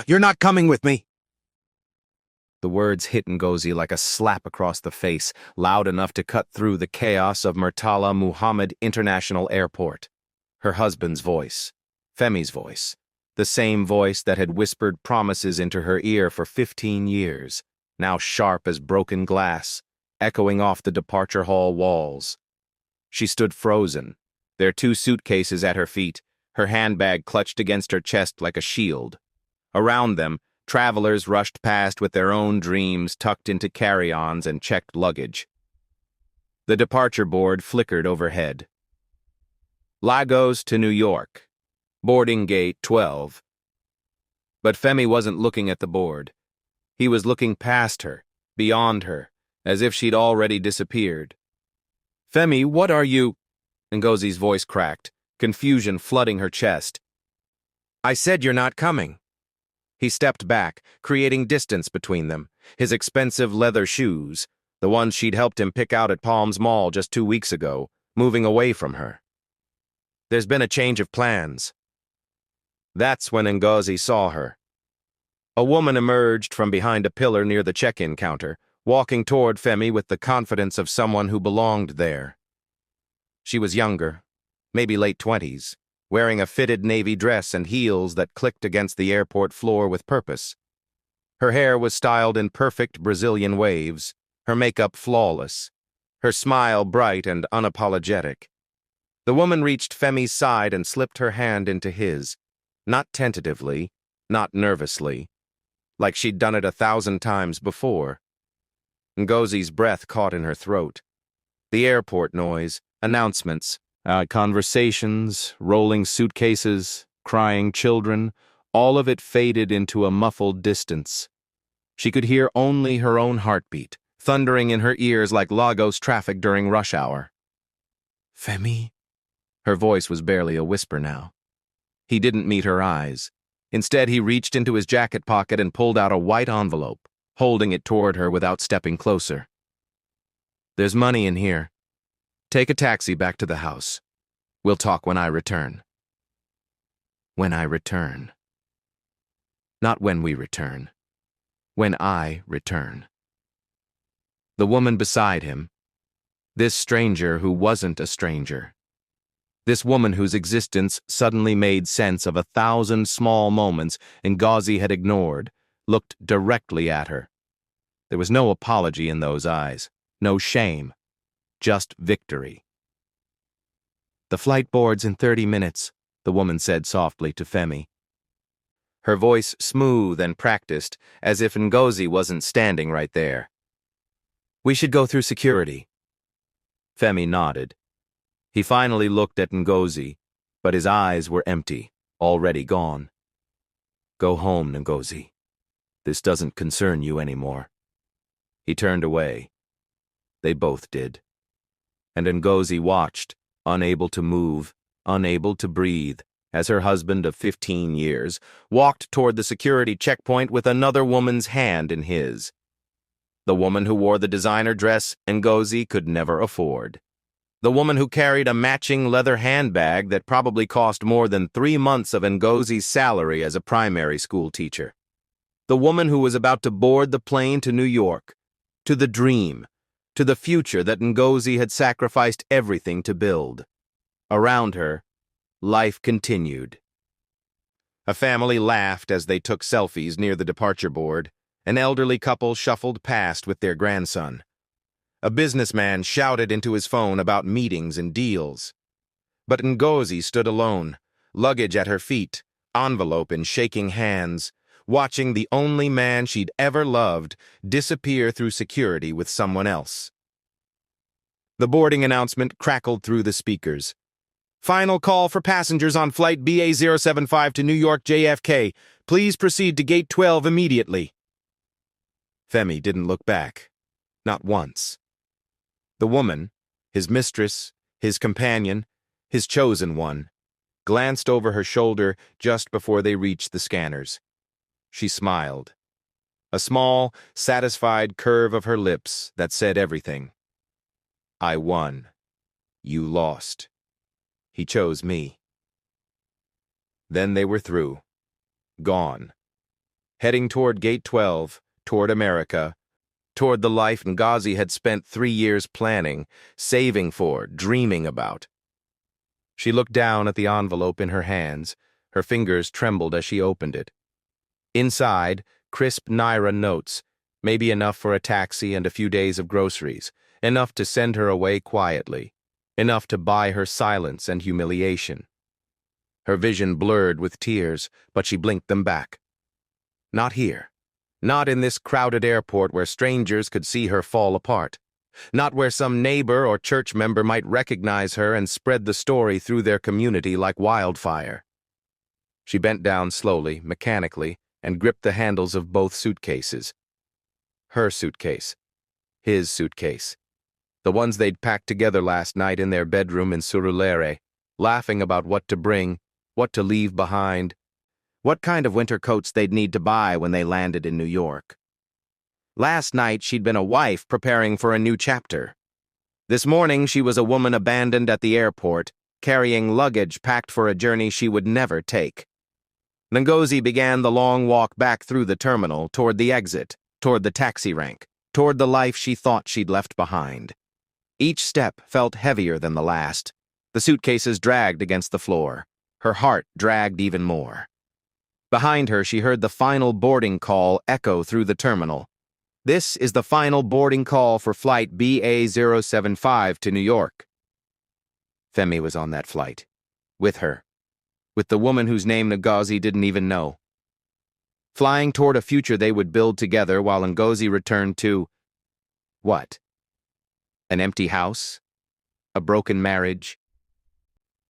You're not coming with me. The words hit Ngozi like a slap across the face, loud enough to cut through the chaos of Murtala Muhammad International Airport. Her husband's voice. Femi's voice. The same voice that had whispered promises into her ear for 15 years, now sharp as broken glass, echoing off the departure hall walls. She stood frozen, their 2 suitcases at her feet, her handbag clutched against her chest like a shield. Around them, travelers rushed past with their own dreams tucked into carry-ons and checked luggage. The departure board flickered overhead. Lagos to New York. Boarding gate 12. But Femi wasn't looking at the board. He was looking past her, beyond her, as if she'd already disappeared. "Femi, what are you—" Ngozi's voice cracked, confusion flooding her chest. "I said you're not coming." He stepped back, creating distance between them, his expensive leather shoes, the ones she'd helped him pick out at Palms Mall just 2 weeks ago, moving away from her. "There's been a change of plans." That's when Ngozi saw her. A woman emerged from behind a pillar near the check-in counter, walking toward Femi with the confidence of someone who belonged there. She was younger, maybe late 20s, wearing a fitted navy dress and heels that clicked against the airport floor with purpose. Her hair was styled in perfect Brazilian waves, her makeup flawless, her smile bright and unapologetic. The woman reached Femi's side and slipped her hand into his, not tentatively, not nervously, like she'd done it 1,000 times before. Ngozi's breath caught in her throat. The airport noise, announcements, conversations, rolling suitcases, crying children, all of it faded into a muffled distance. She could hear only her own heartbeat, thundering in her ears like Lagos traffic during rush hour. "Femi?" Her voice was barely a whisper now. He didn't meet her eyes. Instead, he reached into his jacket pocket and pulled out a white envelope, holding it toward her without stepping closer. "There's money in here. Take a taxi back to the house. We'll talk when I return." When I return. Not when we return. When I return. The woman beside him. This stranger who wasn't a stranger. This woman whose existence suddenly made sense of 1,000 small moments Ngozi had ignored, looked directly at her. There was no apology in those eyes, no shame, just victory. "The flight board's in 30 minutes, the woman said softly to Femi. Her voice smooth and practiced, as if Ngozi wasn't standing right there. "We should go through security." Femi nodded. He finally looked at Ngozi, but his eyes were empty, already gone. "Go home, Ngozi. This doesn't concern you anymore." He turned away. They both did. And Ngozi watched, unable to move, unable to breathe, as her husband of 15 years walked toward the security checkpoint with another woman's hand in his. The woman who wore the designer dress Ngozi could never afford. The woman who carried a matching leather handbag that probably cost more than 3 months of Ngozi's salary as a primary school teacher. The woman who was about to board the plane to New York, to the dream, to the future that Ngozi had sacrificed everything to build. Around her, life continued. A family laughed as they took selfies near the departure board. An elderly couple shuffled past with their grandson. A businessman shouted into his phone about meetings and deals. But Ngozi stood alone, luggage at her feet, envelope in shaking hands, watching the only man she'd ever loved disappear through security with someone else. The boarding announcement crackled through the speakers. "Final call for passengers on flight BA075 to New York JFK. Please proceed to gate 12 immediately." Femi didn't look back. Not once. The woman, his mistress, his companion, his chosen one, glanced over her shoulder just before they reached the scanners. She smiled. A small, satisfied curve of her lips that said everything. "I won. You lost. He chose me." Then they were through. Gone. heading toward Gate 12, toward America, toward the life Ngozi had spent 3 years planning, saving for, dreaming about. She looked down at the envelope in her hands. Her fingers trembled as she opened it. Inside, crisp Naira notes, maybe enough for a taxi and a few days of groceries, enough to send her away quietly, enough to buy her silence and humiliation. Her vision blurred with tears, but she blinked them back. Not here. Not in this crowded airport where strangers could see her fall apart. Not where some neighbor or church member might recognize her and spread the story through their community like wildfire. She bent down slowly, mechanically, and gripped the handles of both suitcases. Her suitcase. His suitcase. The ones they'd packed together last night in their bedroom in Surulere, laughing about what to bring, what to leave behind, what kind of winter coats they'd need to buy when they landed in New York. Last night she'd been a wife preparing for a new chapter. This morning she was a woman abandoned at the airport, carrying luggage packed for a journey she would never take. Ngozi began the long walk back through the terminal, toward the exit, toward the taxi rank, toward the life she thought she'd left behind. Each step felt heavier than the last. The suitcases dragged against the floor. Her heart dragged even more. Behind her, she heard the final boarding call echo through the terminal. This is the final boarding call for flight BA075 to New York. Femi was on that flight. With her. With the woman whose name Ngozi didn't even know. Flying toward a future they would build together while Ngozi returned to... what? An empty house? A broken marriage?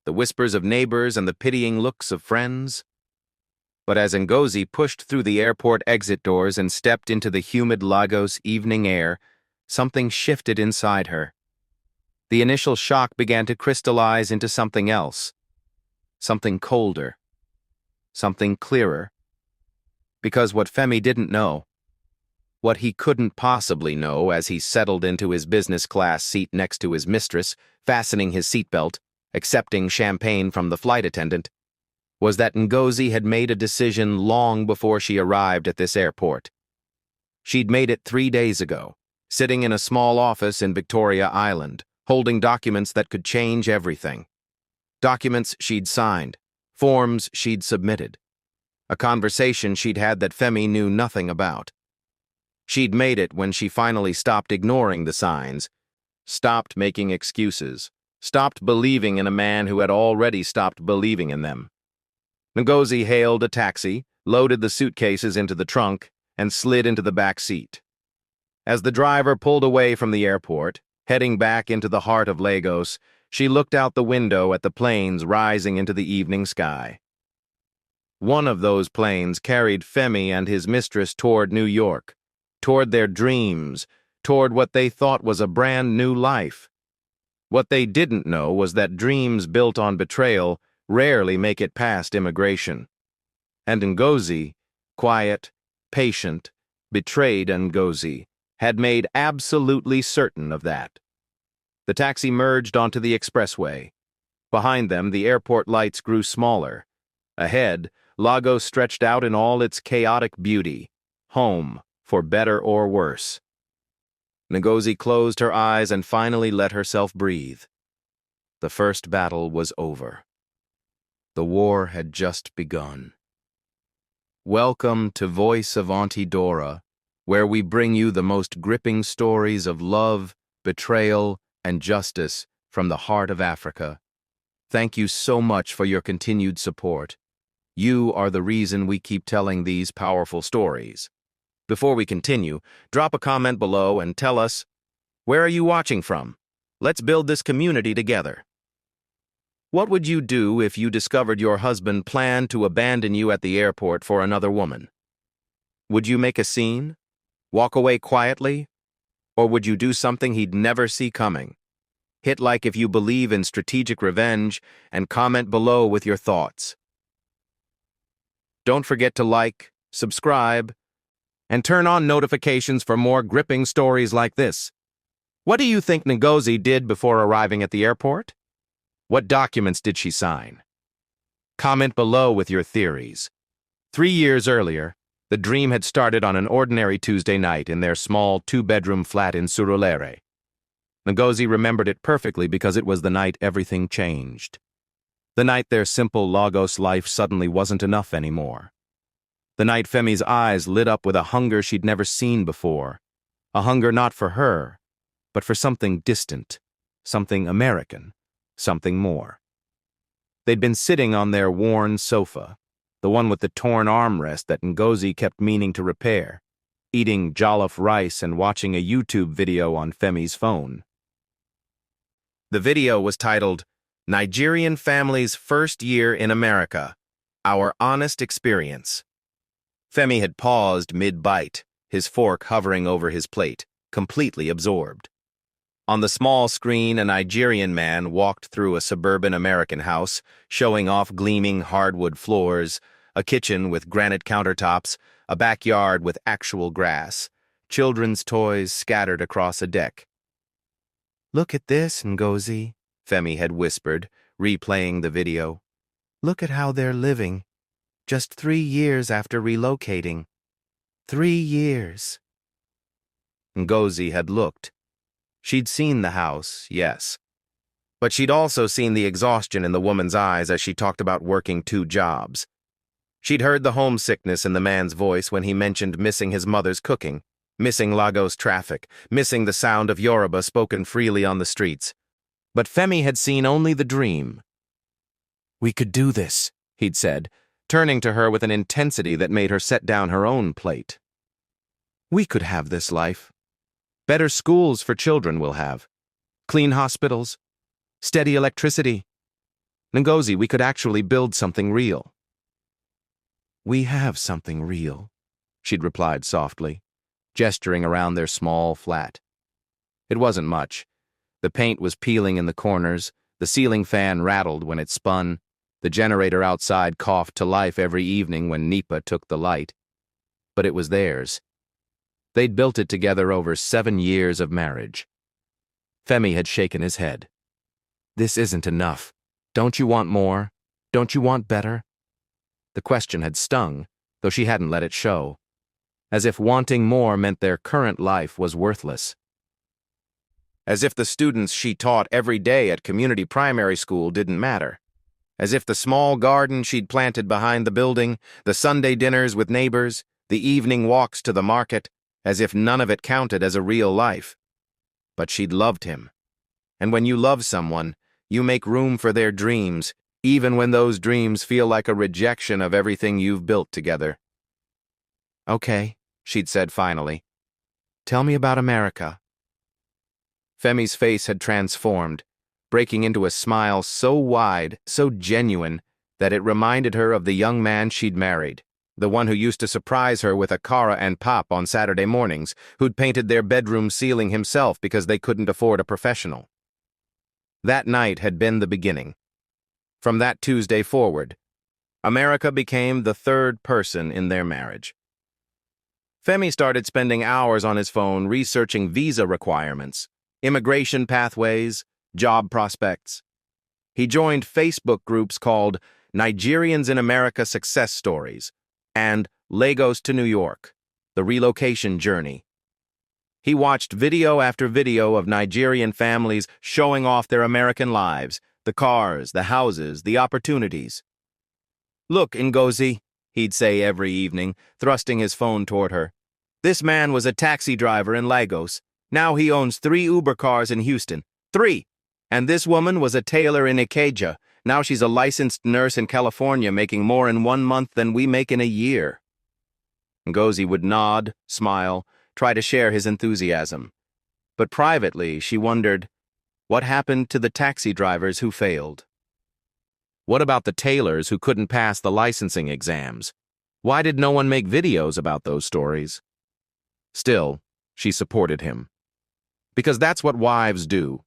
The whispers of neighbors and the pitying looks of friends? But as Ngozi pushed through the airport exit doors and stepped into the humid Lagos evening air, something shifted inside her. The initial shock began to crystallize into something else. Something colder. Something clearer. Because what Femi didn't know, what he couldn't possibly know as he settled into his business class seat next to his mistress, fastening his seatbelt, accepting champagne from the flight attendant, was that Ngozi had made a decision long before she arrived at this airport. She'd made it 3 days ago, sitting in a small office in Victoria Island, holding documents that could change everything. Documents she'd signed, forms she'd submitted, a conversation she'd had that Femi knew nothing about. She'd made it when she finally stopped ignoring the signs, stopped making excuses, stopped believing in a man who had already stopped believing in them. Ngozi hailed a taxi, loaded the suitcases into the trunk, and slid into the back seat. As the driver pulled away from the airport, heading back into the heart of Lagos, she looked out the window at the planes rising into the evening sky. One of those planes carried Femi and his mistress toward New York, toward their dreams, toward what they thought was a brand new life. What they didn't know was that dreams built on betrayal rarely make it past immigration. And Ngozi, quiet, patient, betrayed Ngozi, had made absolutely certain of that. The taxi merged onto the expressway. Behind them, the airport lights grew smaller. Ahead, Lagos stretched out in all its chaotic beauty. Home, for better or worse. Ngozi closed her eyes and finally let herself breathe. The first battle was over. The war had just begun. Welcome to Voice of Auntie Dora, where we bring you the most gripping stories of love, betrayal, and justice from the heart of Africa. Thank you so much for your continued support. You are the reason we keep telling these powerful stories. Before we continue, drop a comment below and tell us, where are you watching from? Let's build this community together. What would you do if you discovered your husband planned to abandon you at the airport for another woman? Would you make a scene? Walk away quietly? Or would you do something he'd never see coming? Hit like if you believe in strategic revenge and comment below with your thoughts. Don't forget to like, subscribe, and turn on notifications for more gripping stories like this. What do you think Ngozi did before arriving at the airport? What documents did she sign? Comment below with your theories. 3 years earlier, The dream had started on an ordinary Tuesday night in their small two-bedroom flat in Surulere. Ngozi remembered it perfectly because it was the night everything changed. The night their simple Lagos life suddenly wasn't enough anymore. The night Femi's eyes lit up with a hunger she'd never seen before. A hunger not for her, but for something distant, something American, something more. They'd been sitting on their worn sofa, the one with the torn armrest that Ngozi kept meaning to repair, eating jollof rice and watching a YouTube video on Femi's phone. The video was titled, "Nigerian Family's First Year in America, Our Honest Experience." Femi had paused mid-bite, his fork hovering over his plate, completely absorbed. On the small screen, a Nigerian man walked through a suburban American house, showing off gleaming hardwood floors, a kitchen with granite countertops, a backyard with actual grass, children's toys scattered across a deck. "Look at this, Ngozi," Femi had whispered, replaying the video. "Look at how they're living, just 3 years after relocating. 3 years." Ngozi had looked. She'd seen the house, yes. But she'd also seen the exhaustion in the woman's eyes as she talked about working 2 jobs. She'd heard the homesickness in the man's voice when he mentioned missing his mother's cooking, missing Lagos traffic, missing the sound of Yoruba spoken freely on the streets. But Femi had seen only the dream. "We could do this," he'd said, turning to her with an intensity that made her set down her own plate. "We could have this life. Better schools for children we'll have. Clean hospitals. Steady electricity. Ngozi, we could actually build something real." "We have something real," she'd replied softly, gesturing around their small flat. It wasn't much. The paint was peeling in the corners, the ceiling fan rattled when it spun, the generator outside coughed to life every evening when NEPA took the light. But it was theirs. They'd built it together over 7 years of marriage. Femi had shaken his head. "This isn't enough. Don't you want more? Don't you want better?" The question had stung, though she hadn't let it show. As if wanting more meant their current life was worthless. As if the students she taught every day at community primary school didn't matter. As if the small garden she'd planted behind the building, the Sunday dinners with neighbors, the evening walks to the market, as if none of it counted as a real life. But she'd loved him. And when you love someone, you make room for their dreams, even when those dreams feel like a rejection of everything you've built together. "Okay," she'd said finally. "Tell me about America." Femi's face had transformed, breaking into a smile so wide, so genuine, that it reminded her of the young man she'd married, the one who used to surprise her with a cara and pop on Saturday mornings, who'd painted their bedroom ceiling himself because they couldn't afford a professional. That night had been the beginning. From that Tuesday forward, America became the third person in their marriage. Femi started spending hours on his phone researching visa requirements, immigration pathways, job prospects. He joined Facebook groups called Nigerians in America Success Stories and Lagos to New York, The Relocation Journey. He watched video after video of Nigerian families showing off their American lives, the cars, the houses, the opportunities. "Look, Ngozi," he'd say every evening, thrusting his phone toward her. "This man was a taxi driver in Lagos. Now he owns 3 Uber cars in Houston. 3! And this woman was a tailor in Ikeja. Now she's a licensed nurse in California making more in 1 month than we make in a year." Ngozi would nod, smile, try to share his enthusiasm. But privately, she wondered, what happened to the taxi drivers who failed? What about the tailors who couldn't pass the licensing exams? Why did no one make videos about those stories? Still, she supported him. Because that's what wives do.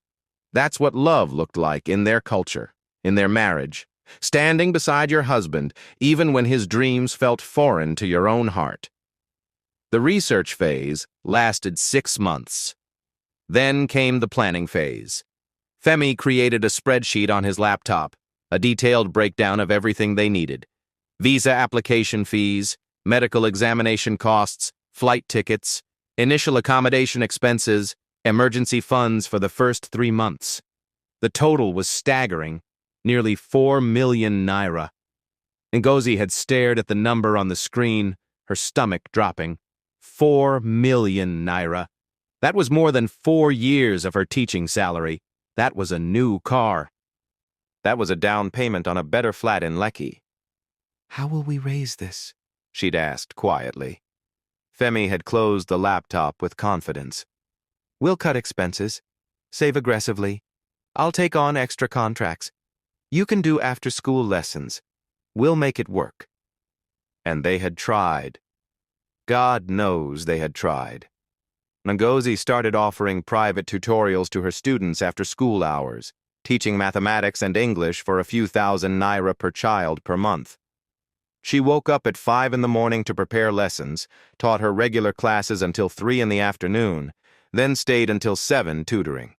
That's what love looked like in their culture, in their marriage. Standing beside your husband, even when his dreams felt foreign to your own heart. The research phase lasted 6 months. Then came the planning phase. Femi created a spreadsheet on his laptop, a detailed breakdown of everything they needed. Visa application fees, medical examination costs, flight tickets, initial accommodation expenses, emergency funds for the first 3 months. The total was staggering, nearly 4 million naira. Ngozi had stared at the number on the screen, her stomach dropping. 4 million naira. That was more than 4 years of her teaching salary. That was a new car. That was a down payment on a better flat in Lekki. "How will we raise this?" she'd asked quietly. Femi had closed the laptop with confidence. "We'll cut expenses, save aggressively. I'll take on extra contracts. You can do after-school lessons. We'll make it work." And they had tried. God knows they had tried. Ngozi started offering private tutorials to her students after school hours, teaching mathematics and English for a few thousand naira per child per month. She woke up at 5 in the morning to prepare lessons, taught her regular classes until 3 in the afternoon, then stayed until 7 tutoring.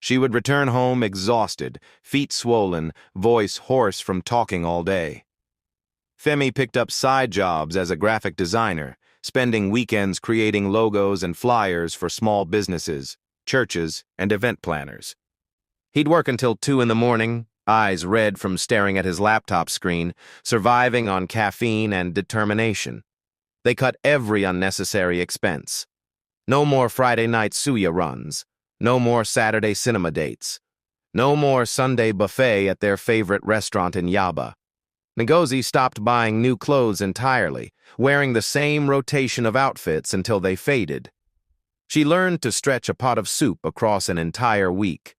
She would return home exhausted, feet swollen, voice hoarse from talking all day. Femi picked up side jobs as a graphic designer, spending weekends creating logos and flyers for small businesses, churches, and event planners. He'd work until 2 in the morning, eyes red from staring at his laptop screen, surviving on caffeine and determination. They cut every unnecessary expense. No more Friday night suya runs. No more Saturday cinema dates. No more Sunday buffet at their favorite restaurant in Yaba. Ngozi stopped buying new clothes entirely, wearing the same rotation of outfits until they faded. She learned to stretch a pot of soup across an entire week.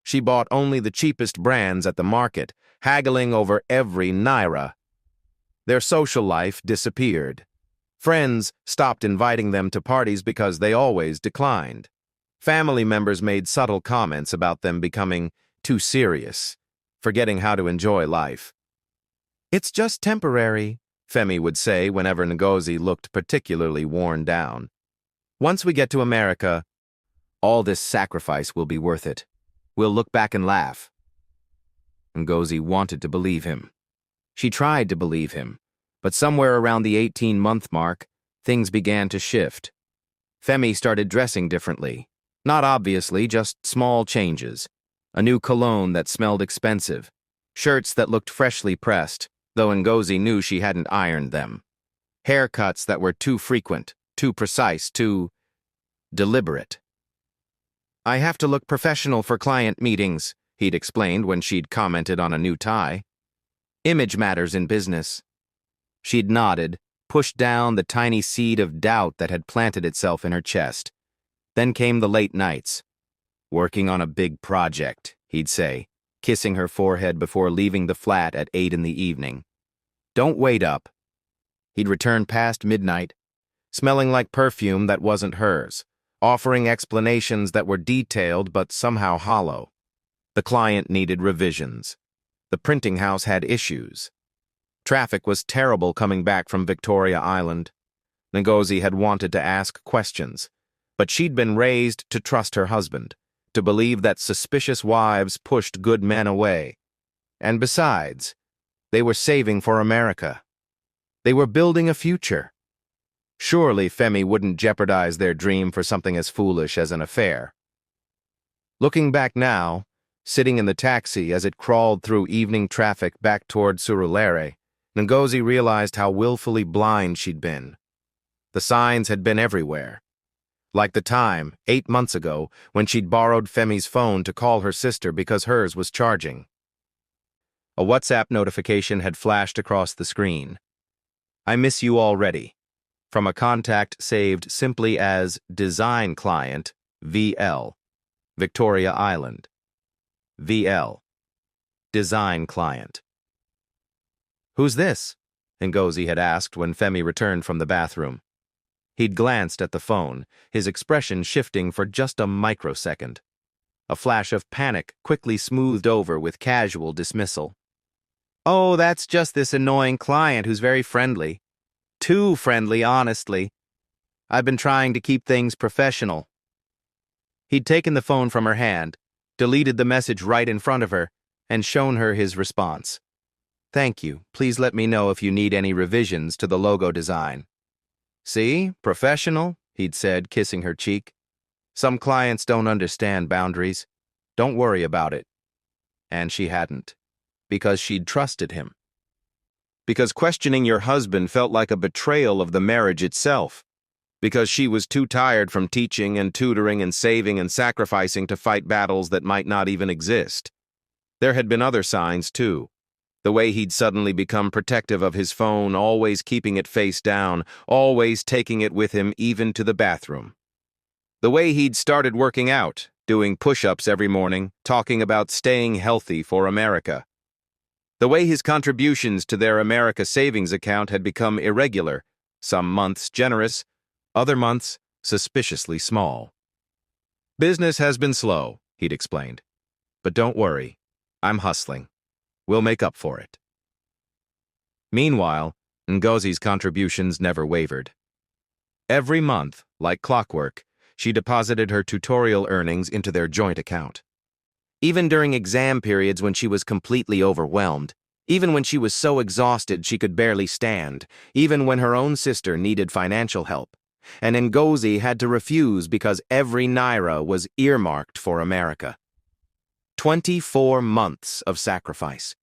She bought only the cheapest brands at the market, haggling over every naira. Their social life disappeared. Friends stopped inviting them to parties because they always declined. Family members made subtle comments about them becoming too serious, forgetting how to enjoy life. "It's just temporary," Femi would say whenever Ngozi looked particularly worn down. "Once we get to America, all this sacrifice will be worth it. We'll look back and laugh." Ngozi wanted to believe him. She tried to believe him, but somewhere around the 18-month mark, things began to shift. Femi started dressing differently. Not obviously, just small changes. A new cologne that smelled expensive. Shirts that looked freshly pressed, though Ngozi knew she hadn't ironed them. Haircuts that were too frequent, too precise, too deliberate. "I have to look professional for client meetings," he'd explained when she'd commented on a new tie. "Image matters in business." She'd nodded, pushed down the tiny seed of doubt that had planted itself in her chest. Then came the late nights. "Working on a big project," he'd say, kissing her forehead before leaving the flat at 8 in the evening. "Don't wait up." He'd return past midnight, smelling like perfume that wasn't hers, offering explanations that were detailed but somehow hollow. The client needed revisions. The printing house had issues. Traffic was terrible coming back from Victoria Island. Ngozi had wanted to ask questions, but she'd been raised to trust her husband, to believe that suspicious wives pushed good men away. And besides, they were saving for America. They were building a future. Surely Femi wouldn't jeopardize their dream for something as foolish as an affair. Looking back now, sitting in the taxi as it crawled through evening traffic back toward Surulere, Ngozi realized how willfully blind she'd been. The signs had been everywhere. Like the time, 8 months ago, when she'd borrowed Femi's phone to call her sister because hers was charging. A WhatsApp notification had flashed across the screen. "I miss you already," from a contact saved simply as Design Client, VL, Victoria Island. VL, Design Client. "Who's this?" Ngozi had asked when Femi returned from the bathroom. He'd glanced at the phone, his expression shifting for just a microsecond. A flash of panic quickly smoothed over with casual dismissal. "Oh, that's just this annoying client who's very friendly. Too friendly, honestly. I've been trying to keep things professional." He'd taken the phone from her hand, deleted the message right in front of her, and shown her his response. Thank you. Please let me know if you need any revisions to the logo design. See? Professional, he'd said, kissing her cheek. Some clients don't understand boundaries. Don't worry about it. And she hadn't, because she'd trusted him. Because questioning your husband felt like a betrayal of the marriage itself. Because she was too tired from teaching and tutoring and saving and sacrificing to fight battles that might not even exist. There had been other signs, too. The way he'd suddenly become protective of his phone, always keeping it face down, always taking it with him even to the bathroom. The way he'd started working out, doing push-ups every morning, talking about staying healthy for America. The way his contributions to their America savings account had become irregular, some months generous, other months suspiciously small. Business has been slow, he'd explained. But don't worry, I'm hustling. We'll make up for it. Meanwhile, Ngozi's contributions never wavered. Every month, like clockwork, she deposited her tutorial earnings into their joint account. Even during exam periods when she was completely overwhelmed, even when she was so exhausted she could barely stand, even when her own sister needed financial help, and Ngozi had to refuse because every naira was earmarked for America. 24 months of sacrifice.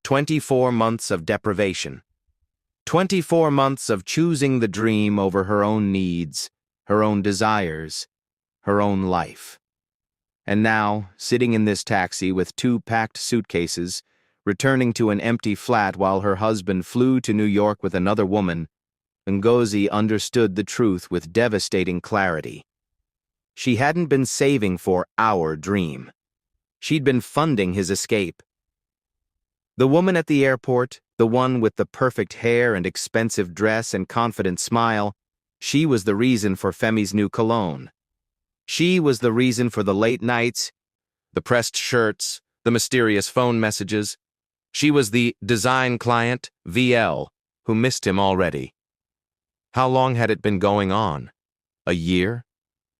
24 months of deprivation. 24 months of choosing the dream over her own needs, her own desires, her own life. And now, sitting in this taxi with 2 packed suitcases, returning to an empty flat while her husband flew to New York with another woman, Ngozi understood the truth with devastating clarity. She hadn't been saving for our dream. She'd been funding his escape. The woman at the airport, the one with the perfect hair and expensive dress and confident smile, she was the reason for Femi's new cologne. She was the reason for the late nights, the pressed shirts, the mysterious phone messages. She was the design client, VL, who missed him already. How long had it been going on? A year?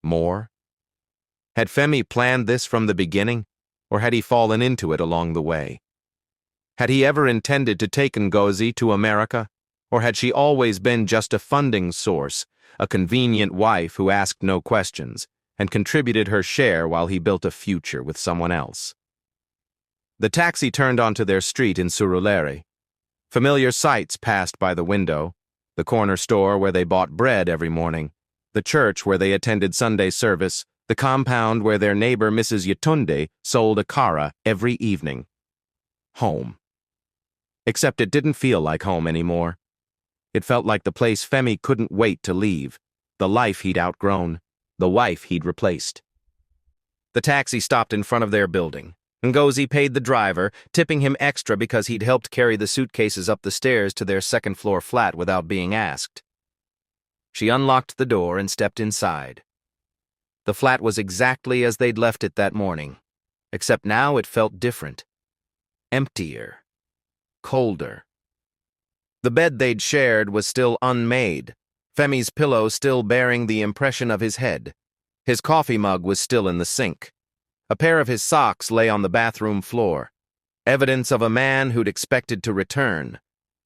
More? Had Femi planned this from the beginning, or had he fallen into it along the way? Had he ever intended to take Ngozi to America, or had she always been just a funding source, a convenient wife who asked no questions, and contributed her share while he built a future with someone else? The taxi turned onto their street in Surulere. Familiar sights passed by the window, the corner store where they bought bread every morning, the church where they attended Sunday service, the compound where their neighbor Mrs. Yetunde sold akara every evening. Home. Except it didn't feel like home anymore. It felt like the place Femi couldn't wait to leave, the life he'd outgrown, the wife he'd replaced. The taxi stopped in front of their building. Ngozi paid the driver, tipping him extra because he'd helped carry the suitcases up the stairs to their second-floor flat without being asked. She unlocked the door and stepped inside. The flat was exactly as they'd left it that morning, except now it felt different. Emptier. Colder. The bed they'd shared was still unmade, Femi's pillow still bearing the impression of his head. His coffee mug was still in the sink. A pair of his socks lay on the bathroom floor. Evidence of a man who'd expected to return.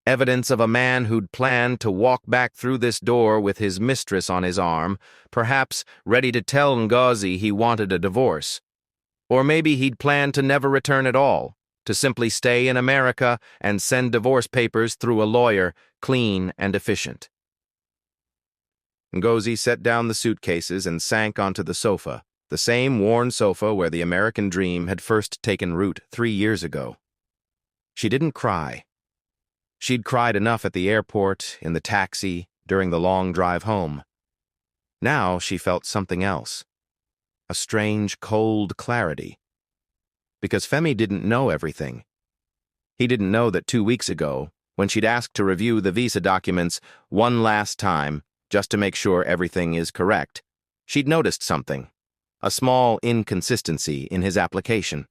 Evidence of a man who'd planned to walk back through this door with his mistress on his arm, perhaps ready to tell Ngozi he wanted a divorce. Or maybe he'd planned to never return at all, to simply stay in America and send divorce papers through a lawyer, clean and efficient. Ngozi set down the suitcases and sank onto the sofa, the same worn sofa where the American dream had first taken root 3 years ago. She didn't cry. She'd cried enough at the airport, in the taxi, during the long drive home. Now she felt something else. A strange, cold clarity. Because Femi didn't know everything. He didn't know that 2 weeks ago, when she'd asked to review the visa documents one last time, just to make sure everything is correct, she'd noticed something. A small inconsistency in his application.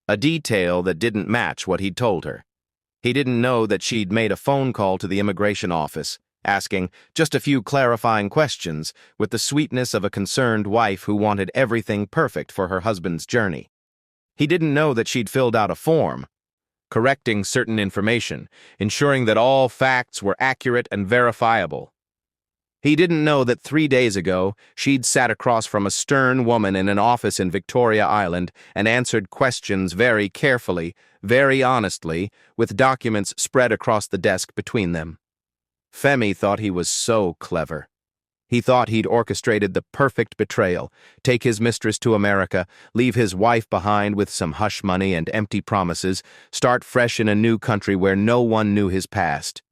A detail that didn't match what he'd told her. He didn't know that she'd made a phone call to the immigration office, asking just a few clarifying questions with the sweetness of a concerned wife who wanted everything perfect for her husband's journey. He didn't know that she'd filled out a form, correcting certain information, ensuring that all facts were accurate and verifiable. He didn't know that 3 days ago, she'd sat across from a stern woman in an office in Victoria Island and answered questions very carefully, very honestly, with documents spread across the desk between them. Femi thought he was so clever. He thought he'd orchestrated the perfect betrayal, take his mistress to America, leave his wife behind with some hush money and empty promises, start fresh in a new country where no one knew his past.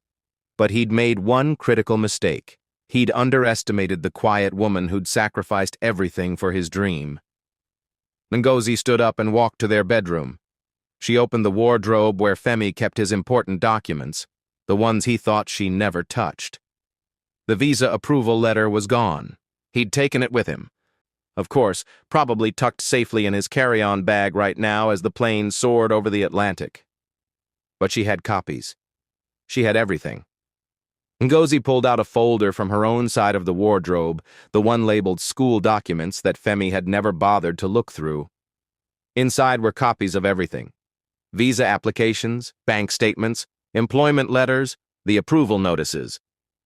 But he'd made one critical mistake. He'd underestimated the quiet woman who'd sacrificed everything for his dream. Ngozi stood up and walked to their bedroom. She opened the wardrobe where Femi kept his important documents, the ones he thought she never touched. The visa approval letter was gone. He'd taken it with him. Of course, probably tucked safely in his carry-on bag right now as the plane soared over the Atlantic. But she had copies. She had everything. Ngozi pulled out a folder from her own side of the wardrobe, the one labeled school documents that Femi had never bothered to look through. Inside were copies of everything. Visa applications, bank statements, employment letters, the approval notices.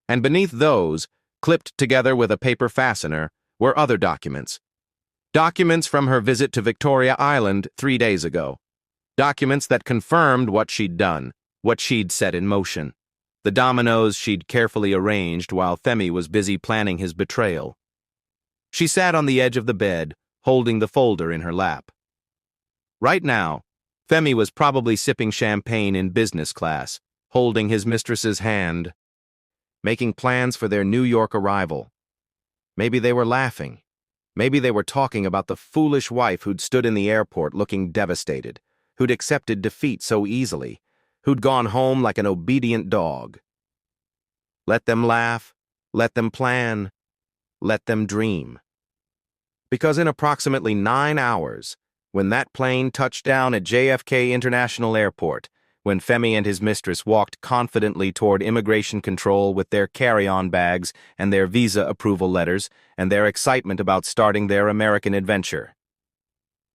And beneath those, clipped together with a paper fastener, were other documents. Documents from her visit to Victoria Island 3 days ago. Documents that confirmed what she'd done, what she'd set in motion. The dominoes she'd carefully arranged while Femi was busy planning his betrayal. She sat on the edge of the bed, holding the folder in her lap. Right now, Femi was probably sipping champagne in business class, holding his mistress's hand, making plans for their New York arrival. Maybe they were laughing. Maybe they were talking about the foolish wife who'd stood in the airport looking devastated, who'd accepted defeat so easily, who'd gone home like an obedient dog. Let them laugh, let them plan, let them dream. Because in approximately 9 hours, when that plane touched down at JFK International Airport, when Femi and his mistress walked confidently toward immigration control with their carry-on bags and their visa approval letters and their excitement about starting their American adventure.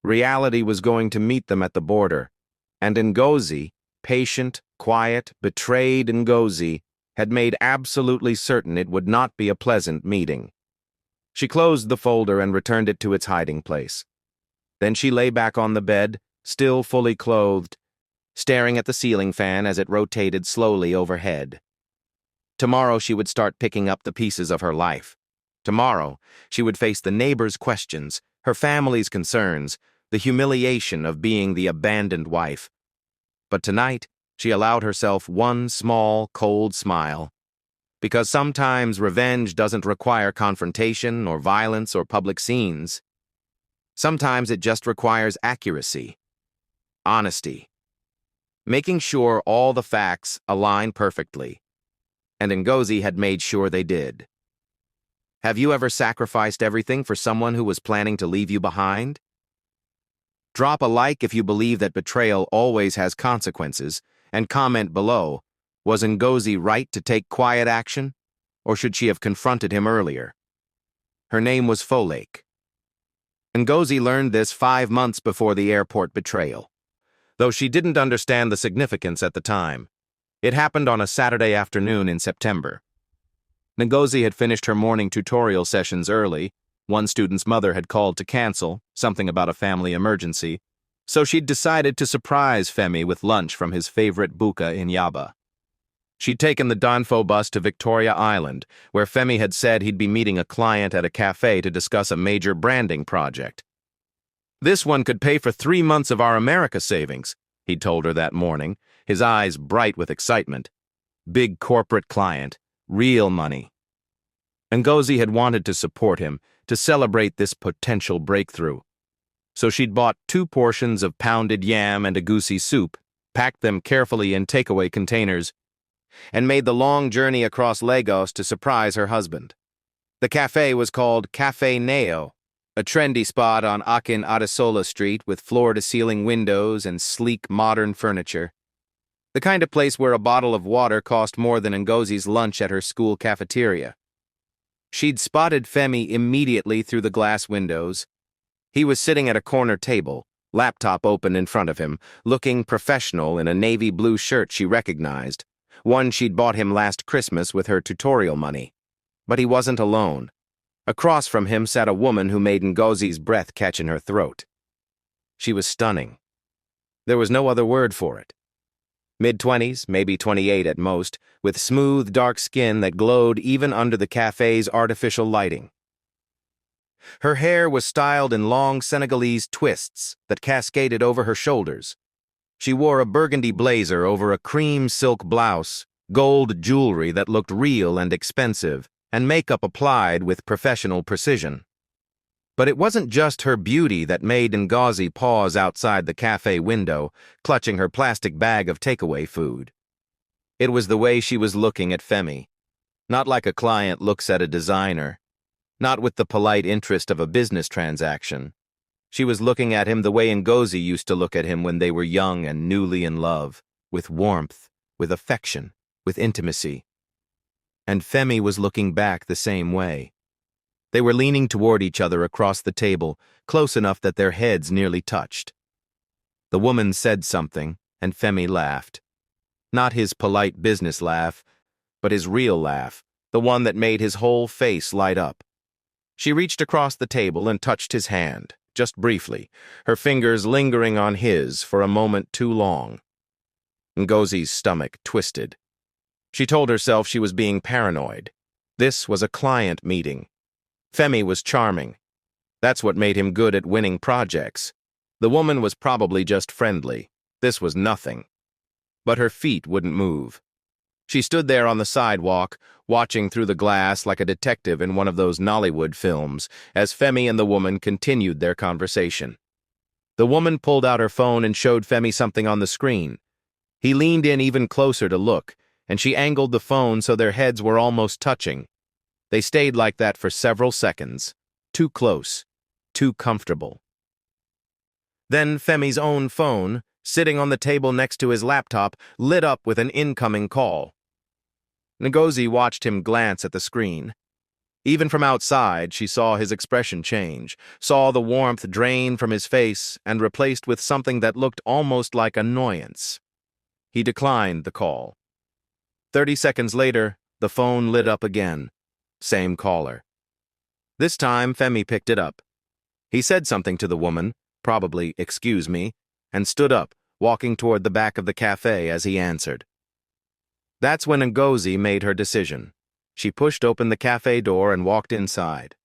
Reality was going to meet them at the border, and Ngozi, patient, quiet, betrayed Ngozi, had made absolutely certain it would not be a pleasant meeting. She closed the folder and returned it to its hiding place. Then she lay back on the bed, still fully clothed, staring at the ceiling fan as it rotated slowly overhead. Tomorrow she would start picking up the pieces of her life. Tomorrow she would face the neighbors' questions, her family's concerns, the humiliation of being the abandoned wife. But tonight she allowed herself one small, cold smile. Because sometimes revenge doesn't require confrontation or violence or public scenes. Sometimes it just requires accuracy, honesty, making sure all the facts align perfectly. And Ngozi had made sure they did. Have you ever sacrificed everything for someone who was planning to leave you behind? Drop a like if you believe that betrayal always has consequences, and comment below, was Ngozi right to take quiet action, or should she have confronted him earlier? Her name was Folake. Ngozi learned this 5 months before the airport betrayal. Though she didn't understand the significance at the time. It happened on a Saturday afternoon in September. Ngozi had finished her morning tutorial sessions early. One student's mother had called to cancel, something about a family emergency, so she'd decided to surprise Femi with lunch from his favorite buka in Yaba. She'd taken the Danfo bus to Victoria Island, where Femi had said he'd be meeting a client at a cafe to discuss a major branding project. This one could pay for 3 months of our America savings, he'd told her that morning, his eyes bright with excitement. Big corporate client, real money. Ngozi had wanted to support him, to celebrate this potential breakthrough. So she'd bought 2 portions of pounded yam and egusi soup, packed them carefully in takeaway containers, and made the long journey across Lagos to surprise her husband. The cafe was called Cafe Neo, a trendy spot on Akin Adesola Street with floor-to-ceiling windows and sleek modern furniture. The kind of place where a bottle of water cost more than Ngozi's lunch at her school cafeteria. She'd spotted Femi immediately through the glass windows. He was sitting at a corner table, Laptop open in front of him, looking professional in a navy blue shirt she recognized, one she'd bought him last Christmas with her tutorial money. But he wasn't alone. Across from him sat a woman who made Ngozi's breath catch in her throat. She was stunning. There was no other word for it. Mid-20s, maybe 28 at most, with smooth, dark skin that glowed even under the cafe's artificial lighting. Her hair was styled in long Senegalese twists that cascaded over her shoulders. She wore a burgundy blazer over a cream silk blouse, gold jewelry that looked real and expensive, and makeup applied with professional precision. But it wasn't just her beauty that made Ngozi pause outside the cafe window, clutching her plastic bag of takeaway food. It was the way she was looking at Femi. Not like a client looks at a designer. Not with the polite interest of a business transaction. She was looking at him the way Ngozi used to look at him when they were young and newly in love, with warmth, with affection, with intimacy. And Femi was looking back the same way. They were leaning toward each other across the table, close enough that their heads nearly touched. The woman said something, and Femi laughed. Not his polite business laugh, but his real laugh, the one that made his whole face light up. She reached across the table and touched his hand, just briefly, her fingers lingering on his for a moment too long. Ngozi's stomach twisted. She told herself she was being paranoid. This was a client meeting. Femi was charming. That's what made him good at winning projects. The woman was probably just friendly. This was nothing. But her feet wouldn't move. She stood there on the sidewalk, watching through the glass like a detective in one of those Nollywood films, as Femi and the woman continued their conversation. The woman pulled out her phone and showed Femi something on the screen. He leaned in even closer to look, and she angled the phone so their heads were almost touching. They stayed like that for several seconds, too close, too comfortable. Then Femi's own phone, sitting on the table next to his laptop, lit up with an incoming call. Ngozi watched him glance at the screen. Even from outside, she saw his expression change, saw the warmth drain from his face and replaced with something that looked almost like annoyance. He declined the call. 30 seconds later, the phone lit up again. Same caller. This time, Femi picked it up. He said something to the woman, probably "excuse me," and stood up, walking toward the back of the cafe as he answered. That's when Ngozi made her decision. She pushed open the cafe door and walked inside.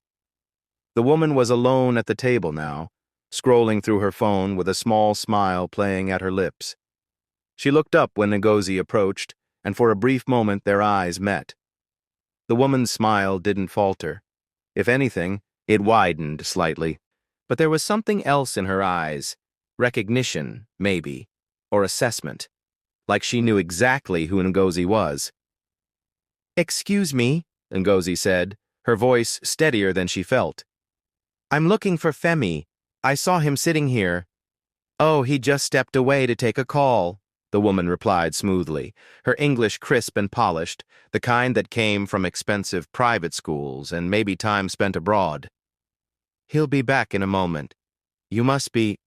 The woman was alone at the table now, scrolling through her phone with a small smile playing at her lips. She looked up when Ngozi approached, and for a brief moment their eyes met. The woman's smile didn't falter. If anything, it widened slightly. But there was something else in her eyes. Recognition, maybe, or assessment. Like she knew exactly who Ngozi was. "Excuse me," Ngozi said, her voice steadier than she felt. "I'm looking for Femi. I saw him sitting here." "Oh, he just stepped away to take a call," the woman replied smoothly, her English crisp and polished, the kind that came from expensive private schools and maybe time spent abroad. "He'll be back in a moment. You must be—"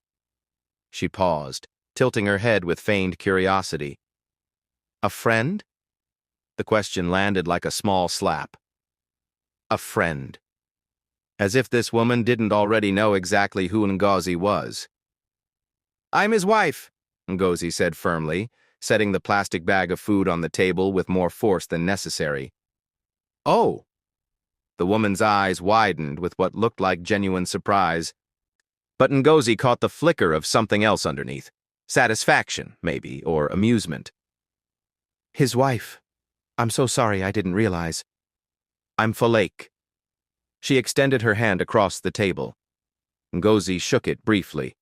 She paused, tilting her head with feigned curiosity. "A friend?" The question landed like a small slap. A friend. As if this woman didn't already know exactly who Ngozi was. "I'm his wife," Ngozi said firmly, setting the plastic bag of food on the table with more force than necessary. "Oh." The woman's eyes widened with what looked like genuine surprise. But Ngozi caught the flicker of something else underneath. Satisfaction, maybe, or amusement. "His wife. I'm so sorry, I didn't realize. I'm Folake." She extended her hand across the table. Ngozi shook it briefly.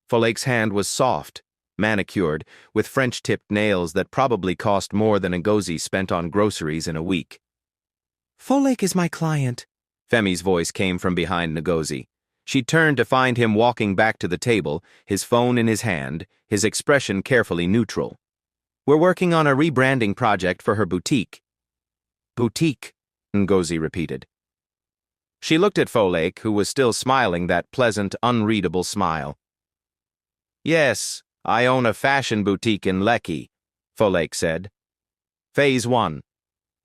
Folake's hand was soft, manicured, with French-tipped nails that probably cost more than Ngozi spent on groceries in a week. "Folake is my client," Femi's voice came from behind Ngozi. She turned to find him walking back to the table, his phone in his hand, his expression carefully neutral. "We're working on a rebranding project for her boutique." "Boutique," Ngozi repeated. She looked at Folake, who was still smiling that pleasant, unreadable smile. Yes, I own a fashion boutique in Lekki, Folake said. Phase 1.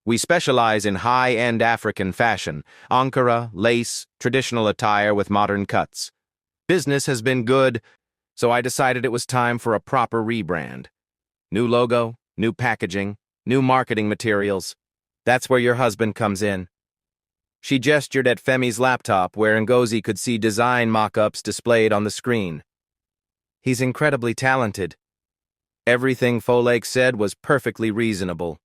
We specialize in high-end African fashion, Ankara, lace, traditional attire with modern cuts. Business has been good, so I decided it was time for a proper rebrand. New logo, new packaging, new marketing materials. That's where your husband comes in. She gestured at Femi's laptop where Ngozi could see design mock-ups displayed on the screen. He's incredibly talented. Everything Folake said was perfectly reasonable.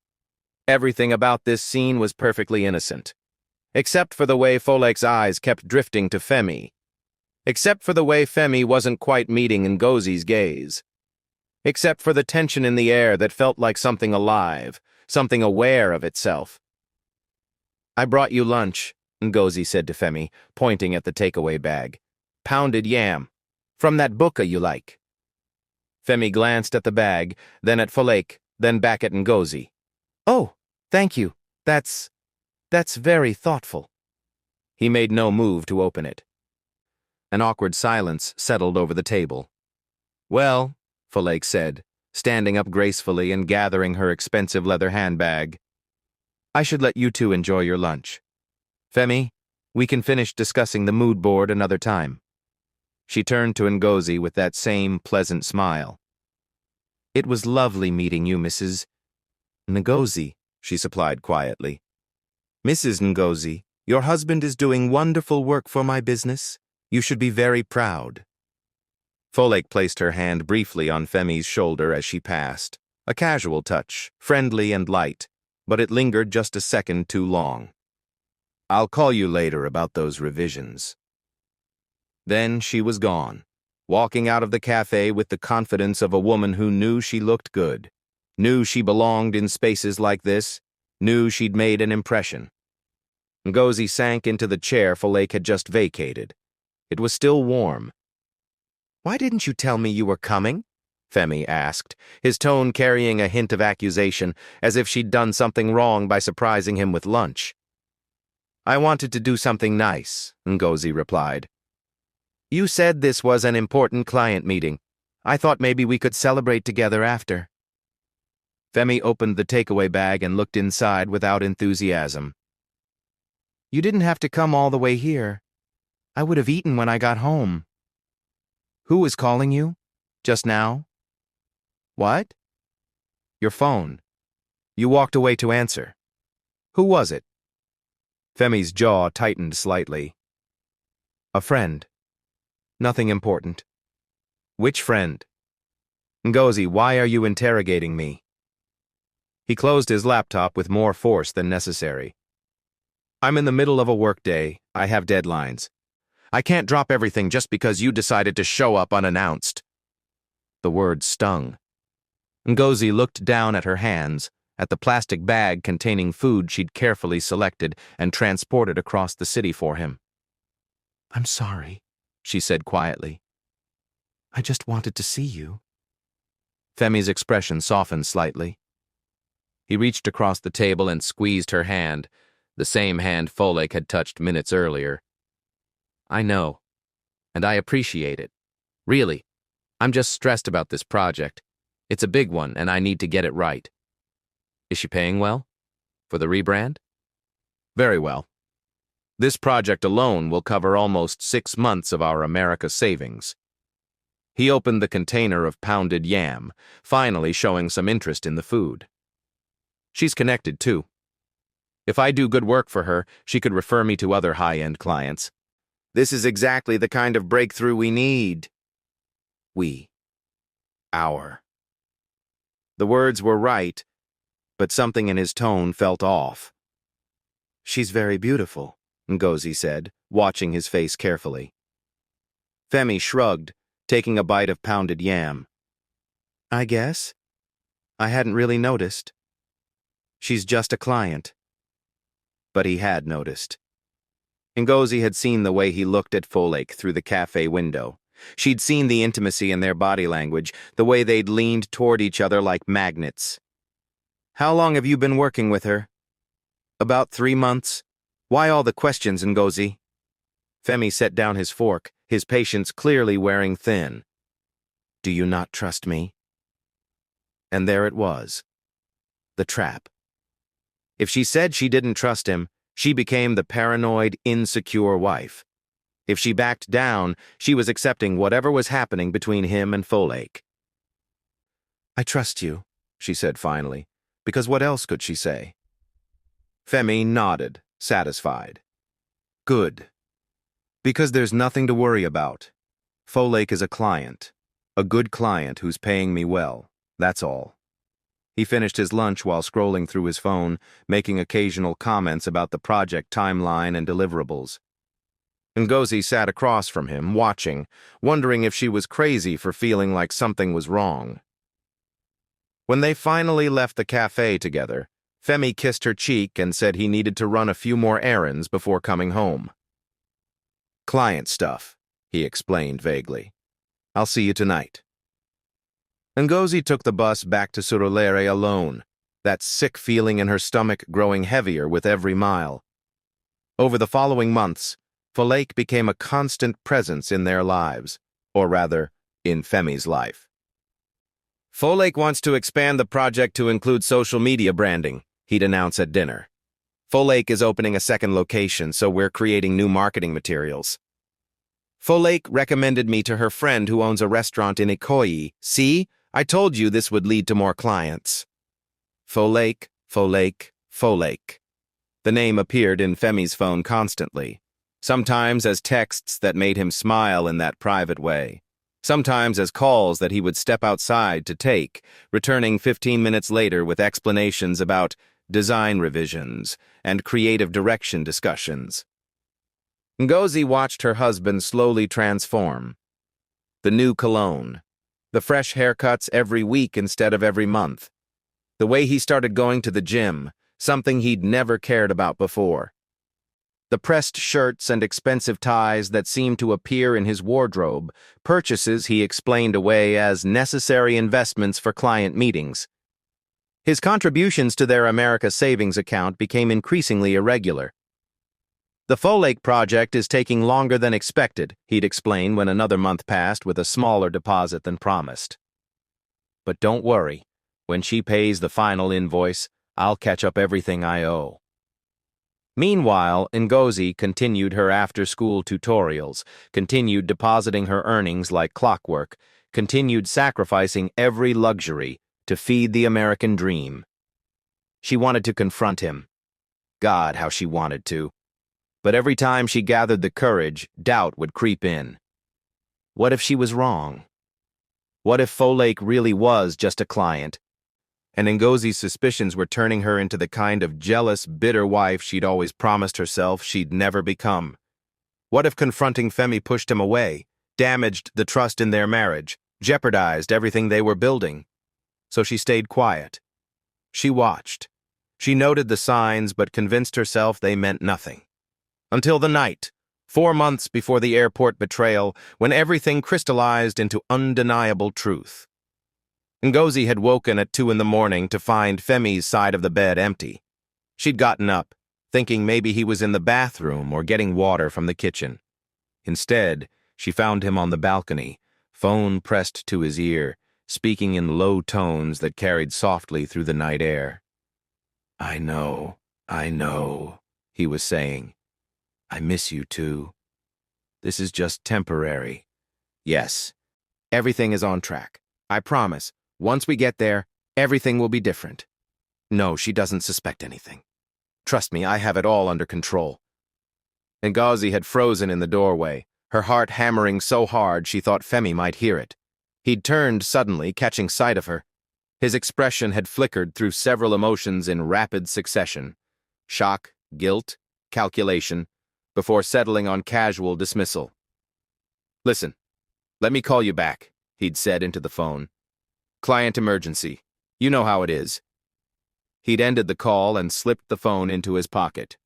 Everything about this scene was perfectly innocent. Except for the way Folake's eyes kept drifting to Femi. Except for the way Femi wasn't quite meeting Ngozi's gaze. Except for the tension in the air that felt like something alive, something aware of itself. I brought you lunch, Ngozi said to Femi, pointing at the takeaway bag. Pounded yam. From that buka you like. Femi glanced at the bag, then at Folake, then back at Ngozi. Oh, thank you. That's very thoughtful. He made no move to open it. An awkward silence settled over the table. Well, Folake said, standing up gracefully and gathering her expensive leather handbag. I should let you two enjoy your lunch. Femi, we can finish discussing the mood board another time. She turned to Ngozi with that same pleasant smile. It was lovely meeting you, Mrs. Ngozi, she supplied quietly. Mrs. Ngozi, your husband is doing wonderful work for my business. You should be very proud. Folake placed her hand briefly on Femi's shoulder as she passed. A casual touch, friendly and light, but it lingered just a second too long. I'll call you later about those revisions. Then she was gone, walking out of the cafe with the confidence of a woman who knew she looked good, knew she belonged in spaces like this, knew she'd made an impression. Ngozi sank into the chair Folake had just vacated. It was still warm. Why didn't you tell me you were coming? Femi asked, his tone carrying a hint of accusation, as if she'd done something wrong by surprising him with lunch. I wanted to do something nice, Ngozi replied. You said this was an important client meeting. I thought maybe we could celebrate together after. Femi opened the takeaway bag and looked inside without enthusiasm. You didn't have to come all the way here. I would have eaten when I got home. Who was calling you? Just now? What? Your phone. You walked away to answer. Who was it? Femi's jaw tightened slightly. A friend. Nothing important. Which friend? Ngozi, why are you interrogating me? He closed his laptop with more force than necessary. I'm in the middle of a workday. I have deadlines. I can't drop everything just because you decided to show up unannounced. The words stung. Ngozi looked down at her hands, at the plastic bag containing food she'd carefully selected and transported across the city for him. I'm sorry, she said quietly. I just wanted to see you. Femi's expression softened slightly. He reached across the table and squeezed her hand, the same hand Folake had touched minutes earlier. I know, and I appreciate it. Really, I'm just stressed about this project. It's a big one, and I need to get it right. Is she paying well? For the rebrand? Very well. This project alone will cover almost 6 months of our America savings. He opened the container of pounded yam, finally showing some interest in the food. She's connected, too. If I do good work for her, she could refer me to other high-end clients. This is exactly the kind of breakthrough we need. Our. The words were right, but something in his tone felt off. She's very beautiful, Ngozi said, watching his face carefully. Femi shrugged, taking a bite of pounded yam. I guess. I hadn't really noticed. She's just a client. But he had noticed. Ngozi had seen the way he looked at Folake through the cafe window. She'd seen the intimacy in their body language, the way they'd leaned toward each other like magnets. How long have you been working with her? About 3 months. Why all the questions, Ngozi? Femi set down his fork, his patience clearly wearing thin. Do you not trust me? And there it was. The trap. If she said she didn't trust him, she became the paranoid, insecure wife. If she backed down, she was accepting whatever was happening between him and Folake. I trust you, she said finally, because what else could she say? Femi nodded, satisfied. Good. Because there's nothing to worry about. Folake is a client. A good client who's paying me well. That's all. He finished his lunch while scrolling through his phone, making occasional comments about the project timeline and deliverables. Ngozi sat across from him, watching, wondering if she was crazy for feeling like something was wrong. When they finally left the cafe together, Femi kissed her cheek and said he needed to run a few more errands before coming home. Client stuff, he explained vaguely. I'll see you tonight. Ngozi took the bus back to Surulere alone, that sick feeling in her stomach growing heavier with every mile. Over the following months, Folake became a constant presence in their lives, or rather, in Femi's life. Folake wants to expand the project to include social media branding, he'd announce at dinner. Folake is opening a second location, so we're creating new marketing materials. Folake recommended me to her friend who owns a restaurant in Ikoyi. See? I told you this would lead to more clients. Folake, Folake, Folake. The name appeared in Femi's phone constantly, sometimes as texts that made him smile in that private way, sometimes as calls that he would step outside to take, returning 15 minutes later with explanations about design revisions and creative direction discussions. Ngozi watched her husband slowly transform. The new cologne, the fresh haircuts every week instead of every month, the way he started going to the gym, something he'd never cared about before. The pressed shirts and expensive ties that seemed to appear in his wardrobe, purchases he explained away as necessary investments for client meetings. His contributions to their America savings account became increasingly irregular. The Folake project is taking longer than expected, he'd explain when another month passed with a smaller deposit than promised. But don't worry, when she pays the final invoice, I'll catch up everything I owe. Meanwhile, Ngozi continued her after-school tutorials, continued depositing her earnings like clockwork, continued sacrificing every luxury to feed the American dream. She wanted to confront him. God, how she wanted to. But every time she gathered the courage, doubt would creep in. What if she was wrong? What if Folake really was just a client, and Ngozi's suspicions were turning her into the kind of jealous, bitter wife she'd always promised herself she'd never become? What if confronting Femi pushed him away, damaged the trust in their marriage, jeopardized everything they were building? So she stayed quiet. She watched. She noted the signs but convinced herself they meant nothing. Until the night, 4 months before the airport betrayal, when everything crystallized into undeniable truth. Ngozi had woken at 2 a.m. to find Femi's side of the bed empty. She'd gotten up, thinking maybe he was in the bathroom or getting water from the kitchen. Instead, she found him on the balcony, phone pressed to his ear, speaking in low tones that carried softly through the night air. I know, he was saying. I miss you too. This is just temporary. Yes, everything is on track. I promise, once we get there, everything will be different. No, she doesn't suspect anything. Trust me, I have it all under control. Ngozi had frozen in the doorway, her heart hammering so hard she thought Femi might hear it. He'd turned suddenly, catching sight of her. His expression had flickered through several emotions in rapid succession. Shock, guilt, calculation, before settling on casual dismissal. Listen, let me call you back, he'd said into the phone. Client emergency. You know how it is. He'd ended the call and slipped the phone into his pocket.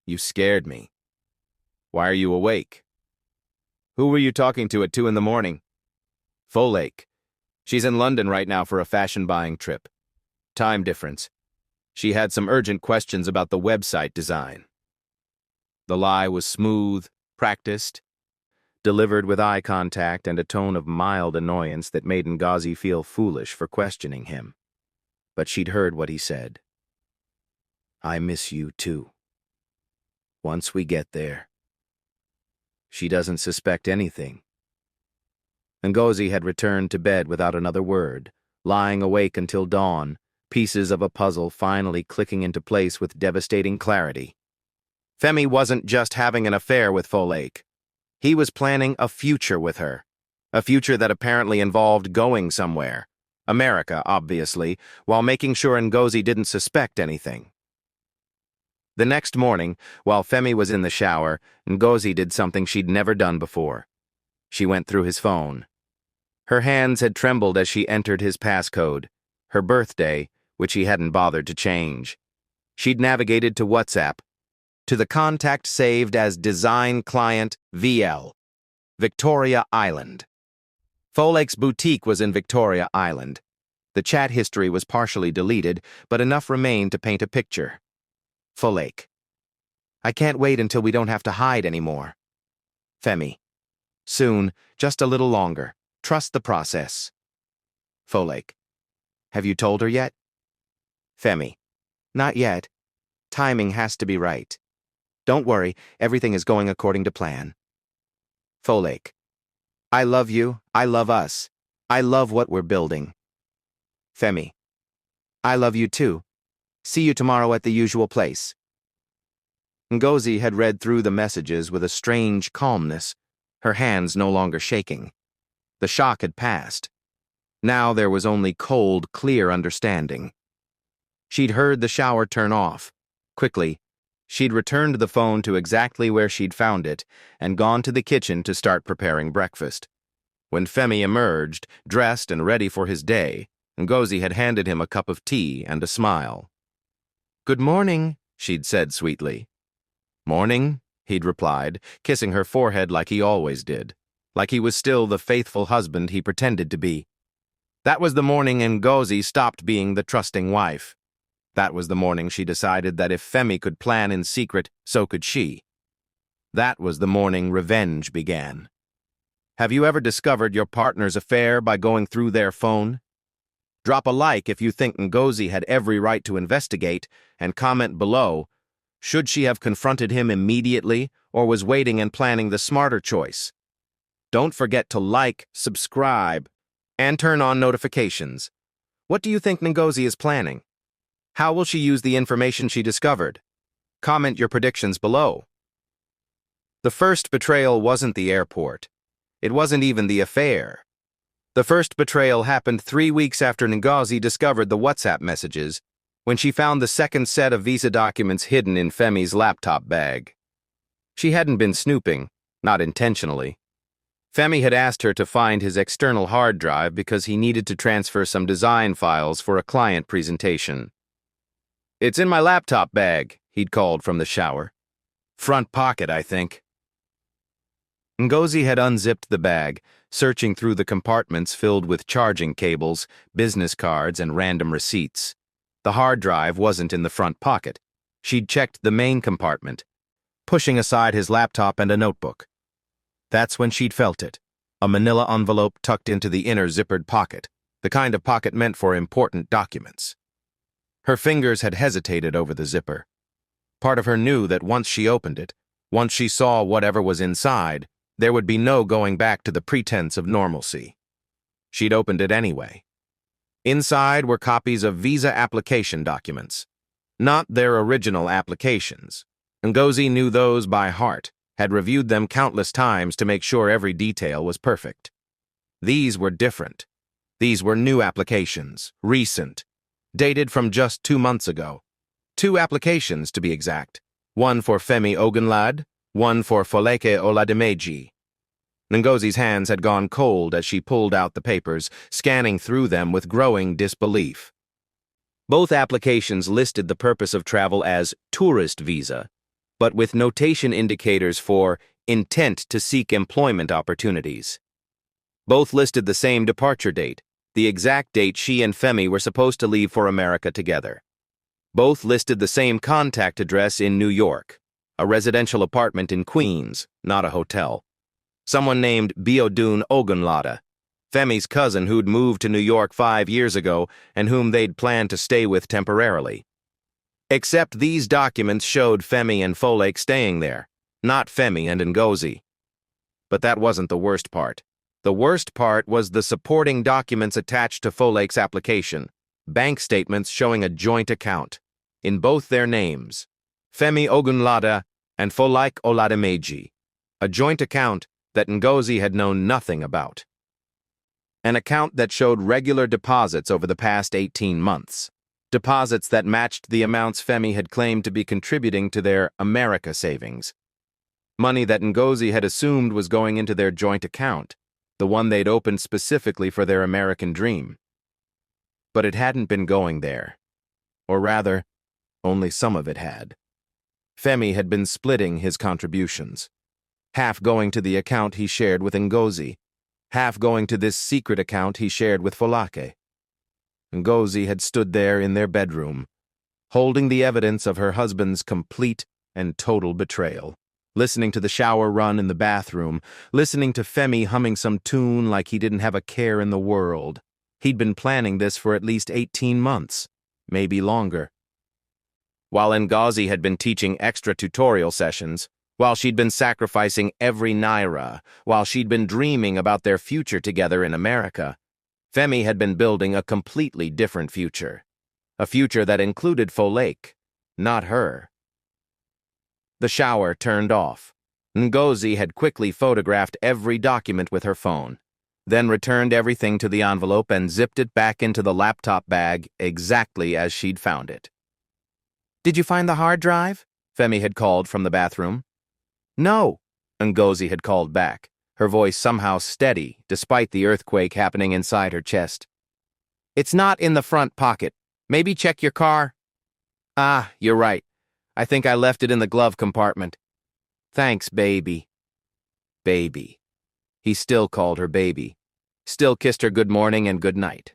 You scared me. Why are you awake? Who were you talking to at 2 a.m? Folake. She's in London right now for a fashion-buying trip. Time difference. She had some urgent questions about the website design. The lie was smooth, practiced. delivered with eye contact and a tone of mild annoyance that made Ngozi feel foolish for questioning him. But she'd heard what he said. "I miss you too. Once we get there." She doesn't suspect anything. Ngozi had returned to bed without another word, lying awake until dawn, pieces of a puzzle finally clicking into place with devastating clarity. Femi wasn't just having an affair with Folake. He was planning a future with her. A future that apparently involved going somewhere. America, obviously, while making sure Ngozi didn't suspect anything. The next morning, while Femi was in the shower, Ngozi did something she'd never done before. She went through his phone. Her hands had trembled as she entered his passcode, her birthday, which he hadn't bothered to change. She'd navigated to WhatsApp, to the contact saved as Design Client VL, Victoria Island. Folake's boutique was in Victoria Island. The chat history was partially deleted, but enough remained to paint a picture. Folake: "I can't wait until we don't have to hide anymore." Femi: "Soon, just a little longer. Trust the process." Folake: "Have you told her yet?" Femi: "Not yet. Timing has to be right. Don't worry, everything is going according to plan." Folake: "I love you, I love us. I love what we're building." Femi: "I love you too. See you tomorrow at the usual place." Ngozi had read through the messages with a strange calmness, her hands no longer shaking. The shock had passed. Now there was only cold, clear understanding. She'd heard the shower turn off. Quickly, she'd returned the phone to exactly where she'd found it and gone to the kitchen to start preparing breakfast. When Femi emerged, dressed and ready for his day, Ngozi had handed him a cup of tea and a smile. "Good morning," she'd said sweetly. "Morning," he'd replied, kissing her forehead like he always did, like he was still the faithful husband he pretended to be. That was the morning Ngozi stopped being the trusting wife. That was the morning she decided that if Femi could plan in secret, so could she. That was the morning revenge began. Have you ever discovered your partner's affair by going through their phone? Drop a like if you think Ngozi had every right to investigate, and comment below, should she have confronted him immediately or was waiting and planning the smarter choice? Don't forget to like, subscribe, and turn on notifications. What do you think Ngozi is planning? How will she use the information she discovered? Comment your predictions below. The first betrayal wasn't the airport. It wasn't even the affair. The first betrayal happened 3 weeks after Ngozi discovered the WhatsApp messages, when she found the second set of visa documents hidden in Femi's laptop bag. She hadn't been snooping, not intentionally. Femi had asked her to find his external hard drive because he needed to transfer some design files for a client presentation. "It's in my laptop bag," he'd called from the shower. "Front pocket, I think." Ngozi had unzipped the bag, searching through the compartments filled with charging cables, business cards, and random receipts. The hard drive wasn't in the front pocket. She'd checked the main compartment, pushing aside his laptop and a notebook. That's when she'd felt it, a manila envelope tucked into the inner zippered pocket, the kind of pocket meant for important documents. Her fingers had hesitated over the zipper. Part of her knew that once she opened it, once she saw whatever was inside, there would be no going back to the pretense of normalcy. She'd opened it anyway. Inside were copies of visa application documents. Not their original applications. Ngozi knew those by heart, had reviewed them countless times to make sure every detail was perfect. These were different. These were new applications, recent, dated from just 2 months ago. 2 applications, to be exact. One for Femi Ogunlade, one for Folake Oladimeji. Ngozi's hands had gone cold as she pulled out the papers, scanning through them with growing disbelief. Both applications listed the purpose of travel as tourist visa, but with notation indicators for intent to seek employment opportunities. Both listed the same departure date, the exact date she and Femi were supposed to leave for America together. Both listed the same contact address in New York, a residential apartment in Queens, not a hotel. Someone named Biodun Ogunlada, Femi's cousin who'd moved to New York 5 years ago and whom they'd planned to stay with temporarily. Except these documents showed Femi and Folake staying there, not Femi and Ngozi. But that wasn't the worst part. The worst part was the supporting documents attached to Folake's application, bank statements showing a joint account, in both their names, Femi Ogunlada and Folake Oladimeji, a joint account that Ngozi had known nothing about. An account that showed regular deposits over the past 18 months, deposits that matched the amounts Femi had claimed to be contributing to their America savings. Money that Ngozi had assumed was going into their joint account, the one they'd opened specifically for their American dream. But it hadn't been going there. Or rather, only some of it had. Femi had been splitting his contributions, half going to the account he shared with Ngozi, half going to this secret account he shared with Folake. Ngozi had stood there in their bedroom, holding the evidence of her husband's complete and total betrayal, listening to the shower run in the bathroom, listening to Femi humming some tune like he didn't have a care in the world. He'd been planning this for at least 18 months, maybe longer. While Ngozi had been teaching extra tutorial sessions, while she'd been sacrificing every naira, while she'd been dreaming about their future together in America, Femi had been building a completely different future. A future that included Folake, not her. The shower turned off. Ngozi had quickly photographed every document with her phone, then returned everything to the envelope and zipped it back into the laptop bag exactly as she'd found it. "Did you find the hard drive?" Femi had called from the bathroom. "No," Ngozi had called back, her voice somehow steady despite the earthquake happening inside her chest. "It's not in the front pocket. Maybe check your car." "Ah, you're right. I think I left it in the glove compartment." "Thanks, baby." Baby. He still called her baby. Still kissed her good morning and good night.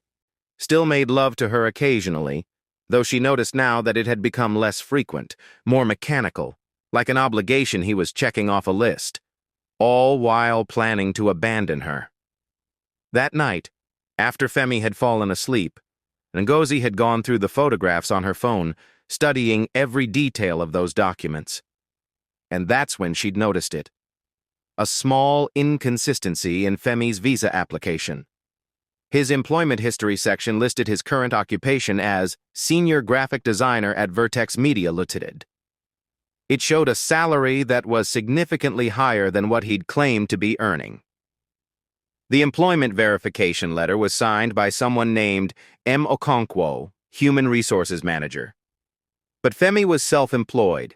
Still made love to her occasionally, though she noticed now that it had become less frequent, more mechanical, like an obligation he was checking off a list, all while planning to abandon her. That night, after Femi had fallen asleep, Ngozi had gone through the photographs on her phone, studying every detail of those documents. And that's when she'd noticed it. A small inconsistency in Femi's visa application. His employment history section listed his current occupation as Senior Graphic Designer at Vertex Media Limited. It showed a salary that was significantly higher than what he'd claimed to be earning. The employment verification letter was signed by someone named M. Okonkwo, Human Resources Manager. But Femi was self-employed.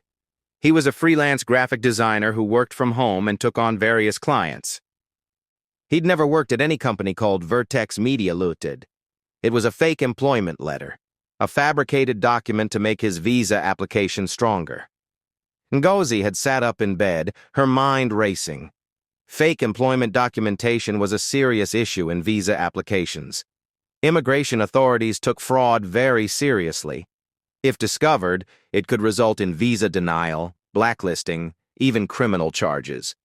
He was a freelance graphic designer who worked from home and took on various clients. He'd never worked at any company called Vertex Media Limited. It was a fake employment letter, a fabricated document to make his visa application stronger. Ngozi had sat up in bed, her mind racing. Fake employment documentation was a serious issue in visa applications. Immigration authorities took fraud very seriously. If discovered, it could result in visa denial, blacklisting, even criminal charges.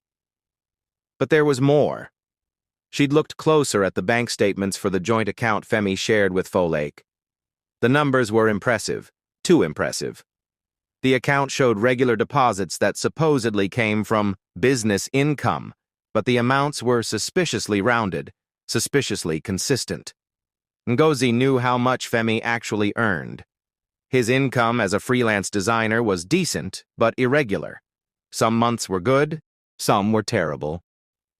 But there was more. She'd looked closer at the bank statements for the joint account Femi shared with Folake. The numbers were impressive, too impressive. The account showed regular deposits that supposedly came from business income, but the amounts were suspiciously rounded, suspiciously consistent. Ngozi knew how much Femi actually earned. His income as a freelance designer was decent, but irregular. Some months were good, some were terrible.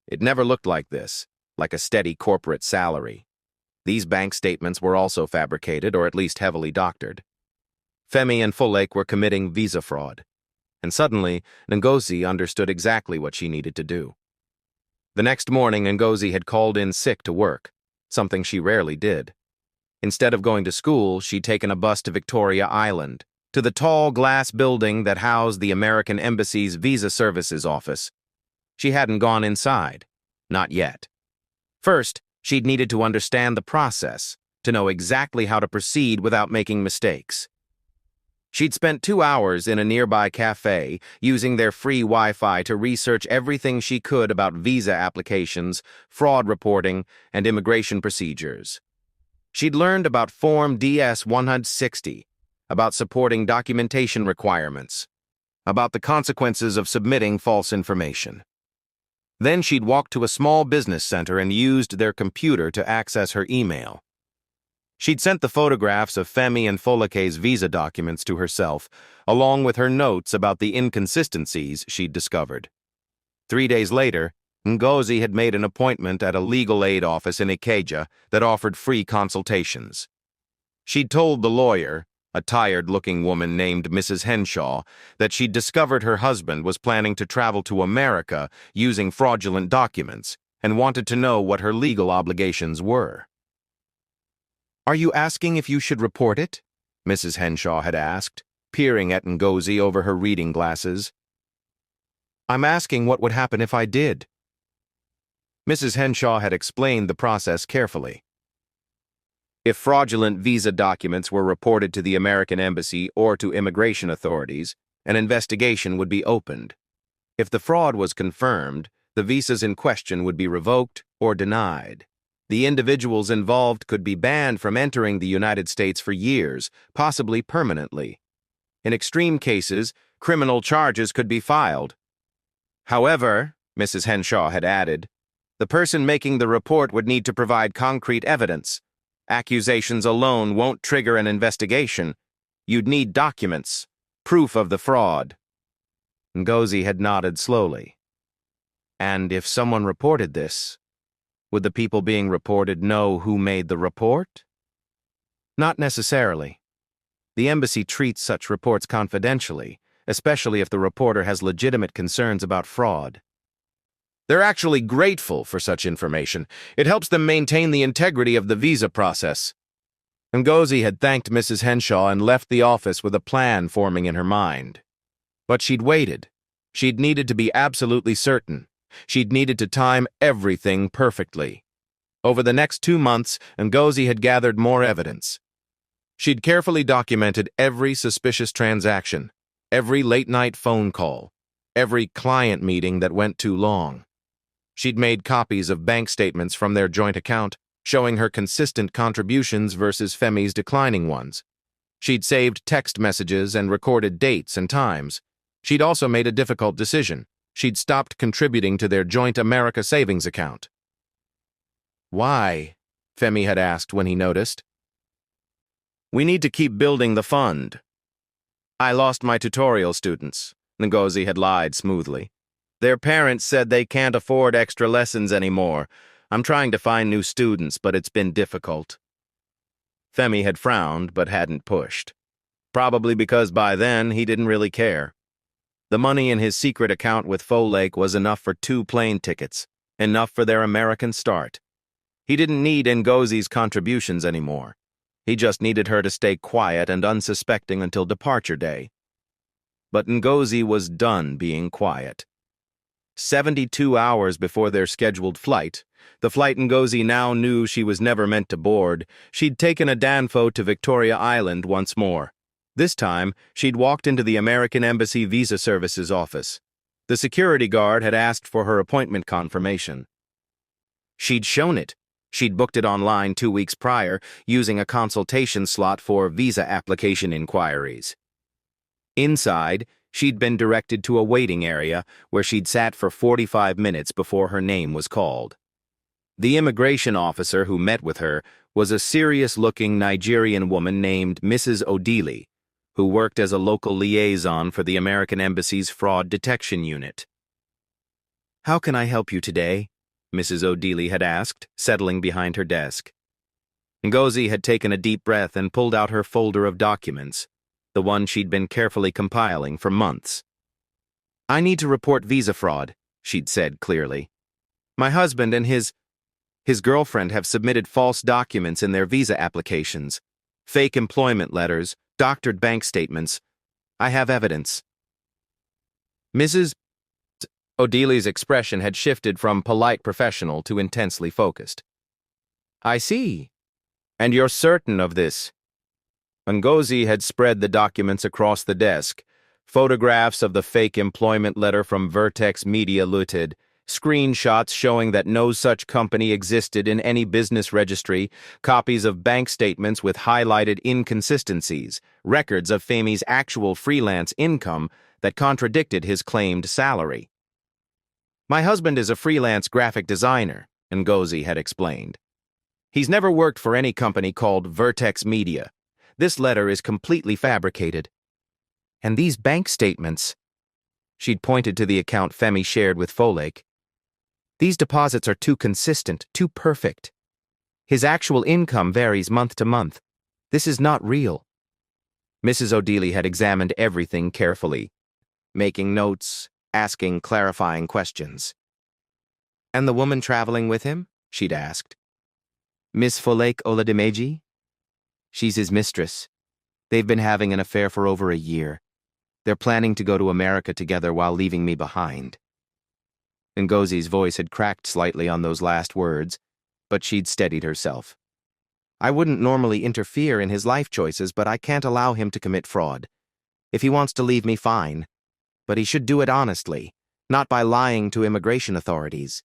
It never looked like this, like a steady corporate salary. These bank statements were also fabricated, or at least heavily doctored. Femi and Folake were committing visa fraud. And suddenly, Ngozi understood exactly what she needed to do. The next morning, Ngozi had called in sick to work, something she rarely did. Instead of going to school, she'd taken a bus to Victoria Island, to the tall glass building that housed the American Embassy's Visa Services office. She hadn't gone inside. Not yet. First, she'd needed to understand the process, to know exactly how to proceed without making mistakes. She'd spent 2 hours in a nearby cafe using their free Wi-Fi to research everything she could about visa applications, fraud reporting, and immigration procedures. She'd learned about Form DS-160, about supporting documentation requirements, about the consequences of submitting false information. Then she'd walked to a small business center and used their computer to access her email. She'd sent the photographs of Femi and Folake's visa documents to herself, along with her notes about the inconsistencies she'd discovered. 3 days later, Ngozi had made an appointment at a legal aid office in Ikeja that offered free consultations. She'd told the lawyer, a tired-looking woman named Mrs. Henshaw, that she'd discovered her husband was planning to travel to America using fraudulent documents and wanted to know what her legal obligations were. "Are you asking if you should report it?" Mrs. Henshaw had asked, peering at Ngozi over her reading glasses. "I'm asking what would happen if I did." Mrs. Henshaw had explained the process carefully. If fraudulent visa documents were reported to the American embassy or to immigration authorities, an investigation would be opened. If the fraud was confirmed, the visas in question would be revoked or denied. The individuals involved could be banned from entering the United States for years, possibly permanently. In extreme cases, criminal charges could be filed. However, Mrs. Henshaw had added, the person making the report would need to provide concrete evidence. Accusations alone won't trigger an investigation. You'd need documents, proof of the fraud. Ngozi had nodded slowly. And if someone reported this, would the people being reported know who made the report? Not necessarily. The embassy treats such reports confidentially, especially if the reporter has legitimate concerns about fraud. They're actually grateful for such information. It helps them maintain the integrity of the visa process. Ngozi had thanked Mrs. Henshaw and left the office with a plan forming in her mind. But she'd waited. She'd needed to be absolutely certain. She'd needed to time everything perfectly. Over the next 2 months, Ngozi had gathered more evidence. She'd carefully documented every suspicious transaction, every late-night phone call, every client meeting that went too long. She'd made copies of bank statements from their joint account, showing her consistent contributions versus Femi's declining ones. She'd saved text messages and recorded dates and times. She'd also made a difficult decision. She'd stopped contributing to their joint America savings account. "Why?" Femi had asked when he noticed. "We need to keep building the fund." "I lost my tutorial students," Ngozi had lied smoothly. "Their parents said they can't afford extra lessons anymore. I'm trying to find new students, but it's been difficult." Femi had frowned but hadn't pushed. Probably because by then he didn't really care. The money in his secret account with Folake was enough for 2 plane tickets, enough for their American start. He didn't need Ngozi's contributions anymore. He just needed her to stay quiet and unsuspecting until departure day. But Ngozi was done being quiet. 72 hours before their scheduled flight, the flight Ngozi now knew she was never meant to board, she'd taken a Danfo to Victoria Island once more. This time, she'd walked into the American Embassy Visa Services office. The security guard had asked for her appointment confirmation. She'd shown it. She'd booked it online 2 weeks prior, using a consultation slot for visa application inquiries. Inside, she'd been directed to a waiting area where she'd sat for 45 minutes before her name was called. The immigration officer who met with her was a serious-looking Nigerian woman named Mrs. Odili, who worked as a local liaison for the American Embassy's Fraud Detection Unit. "How can I help you today?" Mrs. Odili had asked, settling behind her desk. Ngozi had taken a deep breath and pulled out her folder of documents, the one she'd been carefully compiling for months. "I need to report visa fraud," she'd said clearly. "My husband and his girlfriend have submitted false documents in their visa applications, fake employment letters, doctored bank statements. I have evidence." Mrs. Odili's expression had shifted from polite professional to intensely focused. "I see. And you're certain of this?" Ngozi had spread the documents across the desk. Photographs of the fake employment letter from Vertex Media Limited, screenshots showing that no such company existed in any business registry, copies of bank statements with highlighted inconsistencies, records of Femi's actual freelance income that contradicted his claimed salary. "My husband is a freelance graphic designer," Ngozi had explained. "He's never worked for any company called Vertex Media. This letter is completely fabricated. And these bank statements," she'd pointed to the account Femi shared with Folake, "these deposits are too consistent, too perfect. His actual income varies month to month. This is not real." Mrs. O'Dealy had examined everything carefully, making notes, asking clarifying questions. "And the woman traveling with him?" she'd asked. "Miss Folake Oladimeji? She's his mistress. They've been having an affair for over a year. They're planning to go to America together while leaving me behind." Ngozi's voice had cracked slightly on those last words, but she'd steadied herself. "I wouldn't normally interfere in his life choices, but I can't allow him to commit fraud. If he wants to leave me, fine. But he should do it honestly, not by lying to immigration authorities."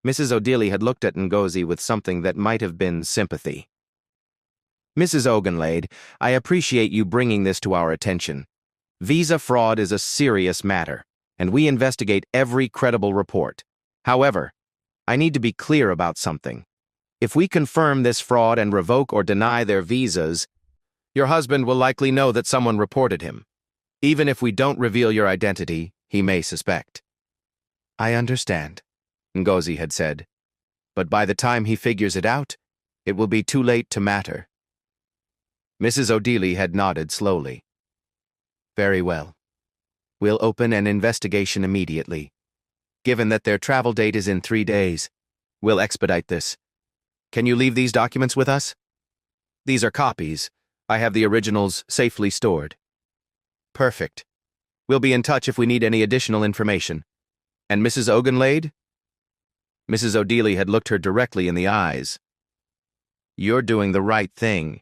Mrs. O'Dealy had looked at Ngozi with something that might have been sympathy. "Mrs. Ogunlade, I appreciate you bringing this to our attention. Visa fraud is a serious matter, and we investigate every credible report. However, I need to be clear about something. If we confirm this fraud and revoke or deny their visas, your husband will likely know that someone reported him. Even if we don't reveal your identity, he may suspect." "I understand," Ngozi had said. "But by the time he figures it out, it will be too late to matter." Mrs. O'Dealy had nodded slowly. "Very well. We'll open an investigation immediately. Given that their travel date is in 3 days, we'll expedite this. Can you leave these documents with us?" "These are copies. I have the originals safely stored." "Perfect. We'll be in touch if we need any additional information. And Mrs. Ogunlade?" Mrs. O'Dealy had looked her directly in the eyes. "You're doing the right thing.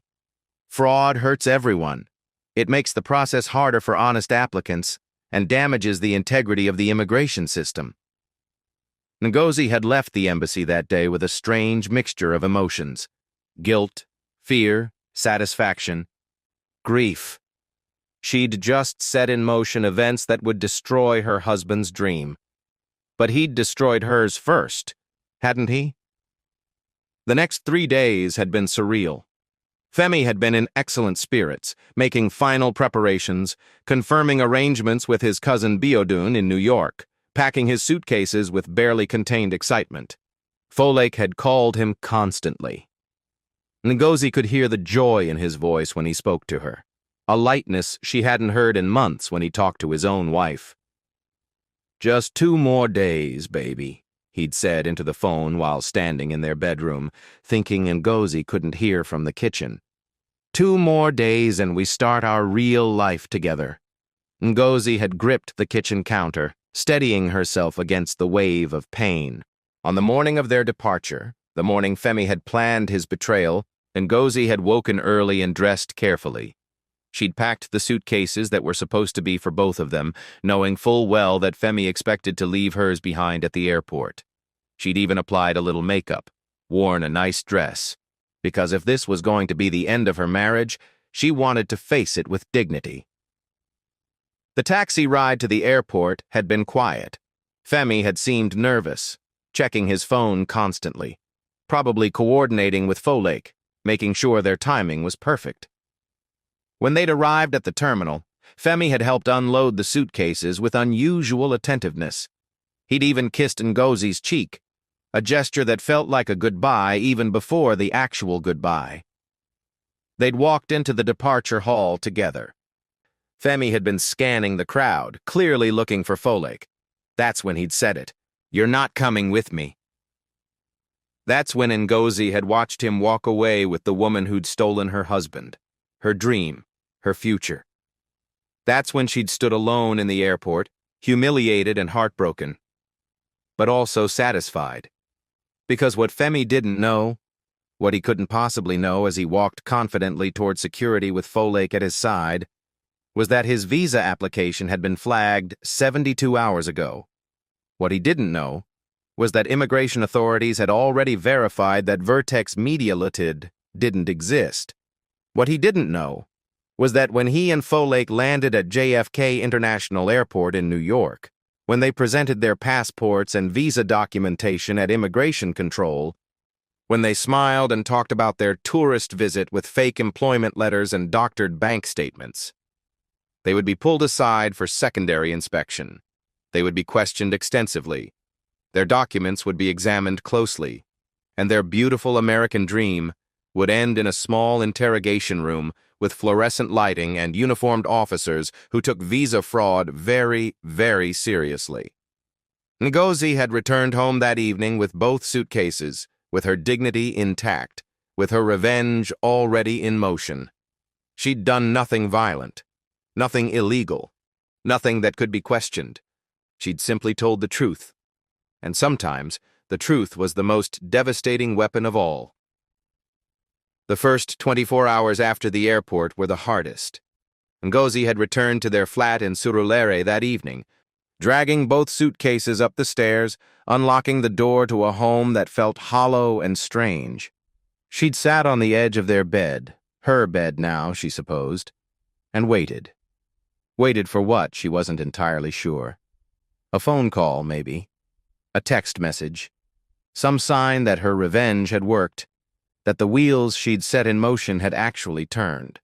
Fraud hurts everyone. It makes the process harder for honest applicants and damages the integrity of the immigration system." Ngozi had left the embassy that day with a strange mixture of emotions: guilt, fear, satisfaction, grief. She'd just set in motion events that would destroy her husband's dream. But he'd destroyed hers first, hadn't he? The next 3 days had been surreal. Femi had been in excellent spirits, making final preparations, confirming arrangements with his cousin Biodun in New York, packing his suitcases with barely contained excitement. Folake had called him constantly. Ngozi could hear the joy in his voice when he spoke to her, a lightness she hadn't heard in months when he talked to his own wife. "Just 2 more days, baby," he'd said into the phone while standing in their bedroom, thinking Ngozi couldn't hear from the kitchen. 2 more days and we start our real life together." Ngozi had gripped the kitchen counter, steadying herself against the wave of pain. On the morning of their departure, the morning Femi had planned his betrayal, Ngozi had woken early and dressed carefully. She'd packed the suitcases that were supposed to be for both of them, knowing full well that Femi expected to leave hers behind at the airport. She'd even applied a little makeup, worn a nice dress, because if this was going to be the end of her marriage, she wanted to face it with dignity. The taxi ride to the airport had been quiet. Femi had seemed nervous, checking his phone constantly, probably coordinating with Folake, making sure their timing was perfect. When they'd arrived at the terminal, Femi had helped unload the suitcases with unusual attentiveness. He'd even kissed Ngozi's cheek, a gesture that felt like a goodbye even before the actual goodbye. They'd walked into the departure hall together. Femi had been scanning the crowd, clearly looking for Folake. That's when he'd said it. "You're not coming with me." That's when Ngozi had watched him walk away with the woman who'd stolen her husband, her dream, her future. That's when she'd stood alone in the airport, humiliated and heartbroken, but also satisfied. Because what Femi didn't know What he couldn't possibly know as he walked confidently toward security with Folake at his side was that his visa application had been flagged 72 hours ago. What he didn't know was that immigration authorities had already verified that Vertex Media Limited didn't exist. What he didn't know was that when he and Folake landed at JFK International Airport in New York, when they presented their passports and visa documentation at immigration control, when they smiled and talked about their tourist visit with fake employment letters and doctored bank statements, they would be pulled aside for secondary inspection. They would be questioned extensively. Their documents would be examined closely, and their beautiful American dream would end in a small interrogation room with fluorescent lighting and uniformed officers who took visa fraud very, very seriously. Ngozi had returned home that evening with both suitcases, with her dignity intact, with her revenge already in motion. She'd done nothing violent, nothing illegal, nothing that could be questioned. She'd simply told the truth. And sometimes, the truth was the most devastating weapon of all. The first 24 hours after the airport were the hardest. Ngozi had returned to their flat in Surulere that evening, dragging both suitcases up the stairs, unlocking the door to a home that felt hollow and strange. She'd sat on the edge of their bed, her bed now, she supposed, and waited. Waited for what, she wasn't entirely sure. A phone call, maybe. A text message. Some sign that her revenge had worked, that the wheels she'd set in motion had actually turned.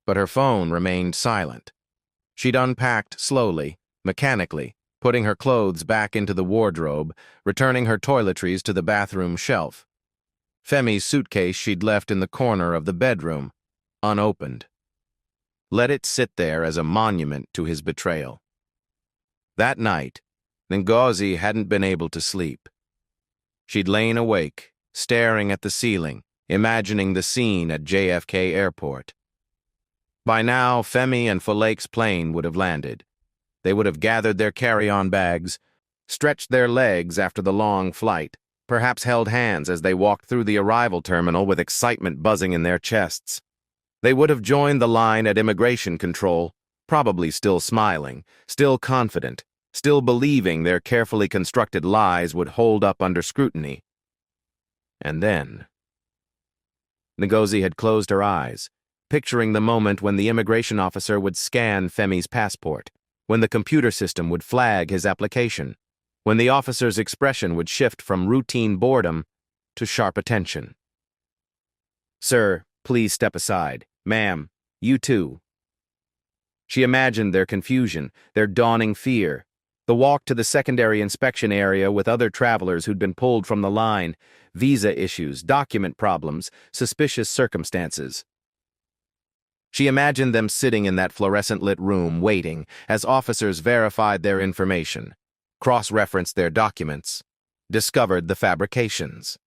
But her phone remained silent. She'd unpacked slowly, mechanically, putting her clothes back into the wardrobe, returning her toiletries to the bathroom shelf. Femi's suitcase she'd left in the corner of the bedroom, unopened. Let it sit there as a monument to his betrayal. That night, Ngozi hadn't been able to sleep. She'd lain awake, staring at the ceiling, imagining the scene at JFK Airport. By now, Femi and Folake's plane would have landed. They would have gathered their carry-on bags, stretched their legs after the long flight, perhaps held hands as they walked through the arrival terminal with excitement buzzing in their chests. They would have joined the line at immigration control, probably still smiling, still confident, still believing their carefully constructed lies would hold up under scrutiny. And then Ngozi had closed her eyes, picturing the moment when the immigration officer would scan Femi's passport, when the computer system would flag his application, when the officer's expression would shift from routine boredom to sharp attention. "Sir, please step aside. Ma'am, you too." She imagined their confusion, their dawning fear, the walk to the secondary inspection area with other travelers who'd been pulled from the line, visa issues, document problems, suspicious circumstances. She imagined them sitting in that fluorescent-lit room waiting as officers verified their information, cross-referenced their documents, discovered the fabrications.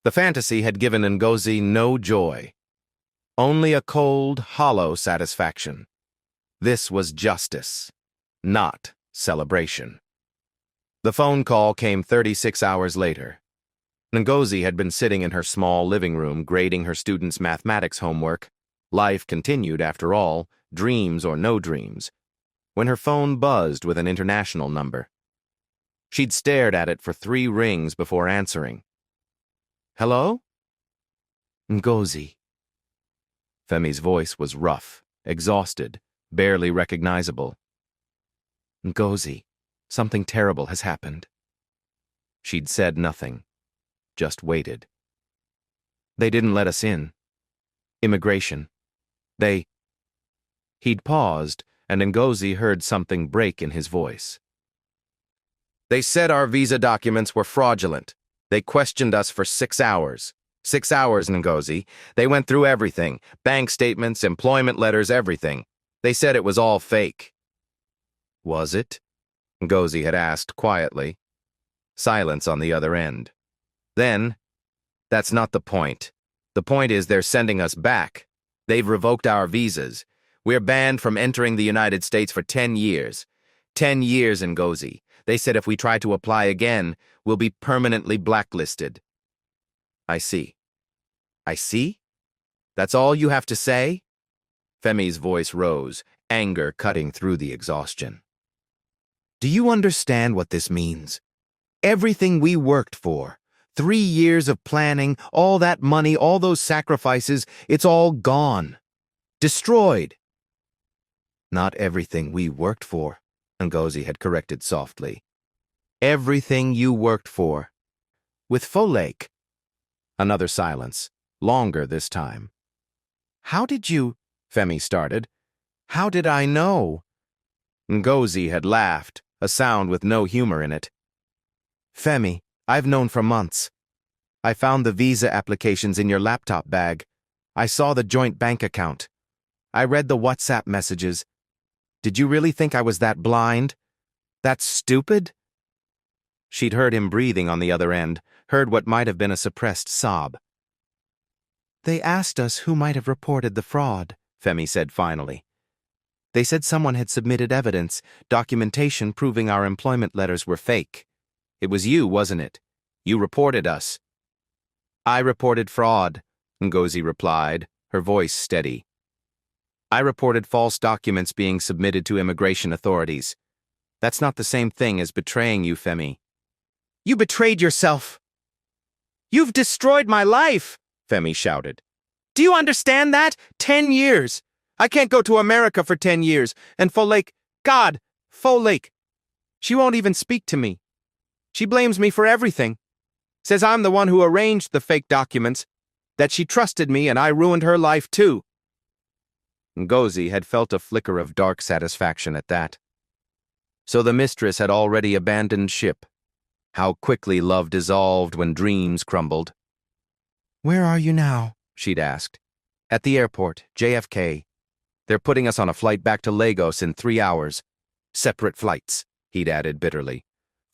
The fantasy had given Ngozi no joy, only a cold, hollow satisfaction. This was justice, not celebration. The phone call came 36 hours later. Ngozi had been sitting in her small living room grading her students' mathematics homework. Life continued, after all, dreams or no dreams, when her phone buzzed with an international number. She'd stared at it for 3 rings before answering. "Hello?" "Ngozi." Femi's voice was rough, exhausted, barely recognizable. "Ngozi, something terrible has happened." She'd said nothing, just waited. "They didn't let us in. Immigration. He'd paused, and Ngozi heard something break in his voice. "They said our visa documents were fraudulent. They questioned us for 6 hours. 6 hours, Ngozi. They went through everything, bank statements, employment letters, everything. They said it was all fake." "Was it?" Ngozi had asked quietly. Silence on the other end. Then, "That's not the point. The point is they're sending us back. They've revoked our visas. We're banned from entering the United States for 10 years. 10 years, Ngozi. They said if we try to apply again, we'll be permanently blacklisted." "I see." I see? That's all you have to say? Femi's voice rose, anger cutting through the exhaustion. Do you understand what this means? Everything we worked for, 3 years of planning, all that money, all those sacrifices, it's all gone. Destroyed. Not everything we worked for, Ngozi had corrected softly. Everything you worked for. With Folake. Another silence, longer this time. How did you, Femi started. How did I know? Ngozi had laughed, a sound with no humor in it. Femi, I've known for months. I found the visa applications in your laptop bag. I saw the joint bank account. I read the WhatsApp messages. Did you really think I was that blind? That stupid? She'd heard him breathing on the other end, heard what might have been a suppressed sob. They asked us who might have reported the fraud, Femi said finally. They said someone had submitted evidence, documentation proving our employment letters were fake. It was you, wasn't it? You reported us. I reported fraud, Ngozi replied, her voice steady. I reported false documents being submitted to immigration authorities. That's not the same thing as betraying you, Femi. You betrayed yourself. You've destroyed my life, Femi shouted. Do you understand that? 10 years. I can't go to America for 10 years. And Folake, God, Folake. She won't even speak to me. She blames me for everything. Says I'm the one who arranged the fake documents, that she trusted me and I ruined her life too. Ngozi had felt a flicker of dark satisfaction at that. So the mistress had already abandoned ship. How quickly love dissolved when dreams crumbled. Where are you now? She'd asked. At the airport, JFK. They're putting us on a flight back to Lagos in 3 hours. Separate flights, he'd added bitterly.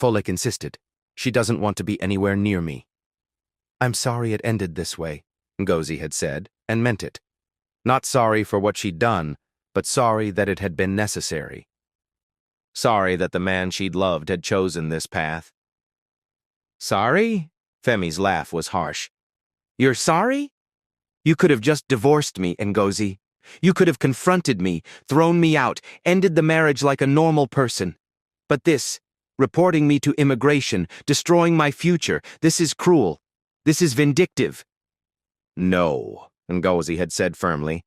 Folake insisted. She doesn't want to be anywhere near me. I'm sorry it ended this way, Ngozi had said, and meant it. Not sorry for what she'd done, but sorry that it had been necessary. Sorry that the man she'd loved had chosen this path. Sorry? Femi's laugh was harsh. You're sorry? You could have just divorced me, Ngozi. You could have confronted me, thrown me out, ended the marriage like a normal person. But this, reporting me to immigration, destroying my future, this is cruel. This is vindictive. No, Ngozi had said firmly.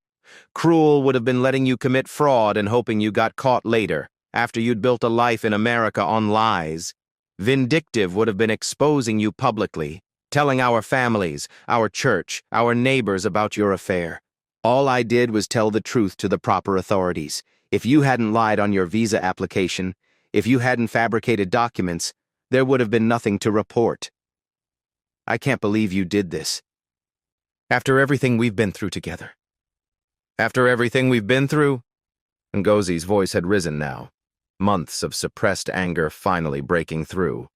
Cruel would have been letting you commit fraud and hoping you got caught later, after you'd built a life in America on lies. Vindictive would have been exposing you publicly, telling our families, our church, our neighbors about your affair. All I did was tell the truth to the proper authorities. If you hadn't lied on your visa application, if you hadn't fabricated documents, there would have been nothing to report. I can't believe you did this. After everything we've been through together. After everything we've been through? Ngozi's voice had risen now, months of suppressed anger finally breaking through.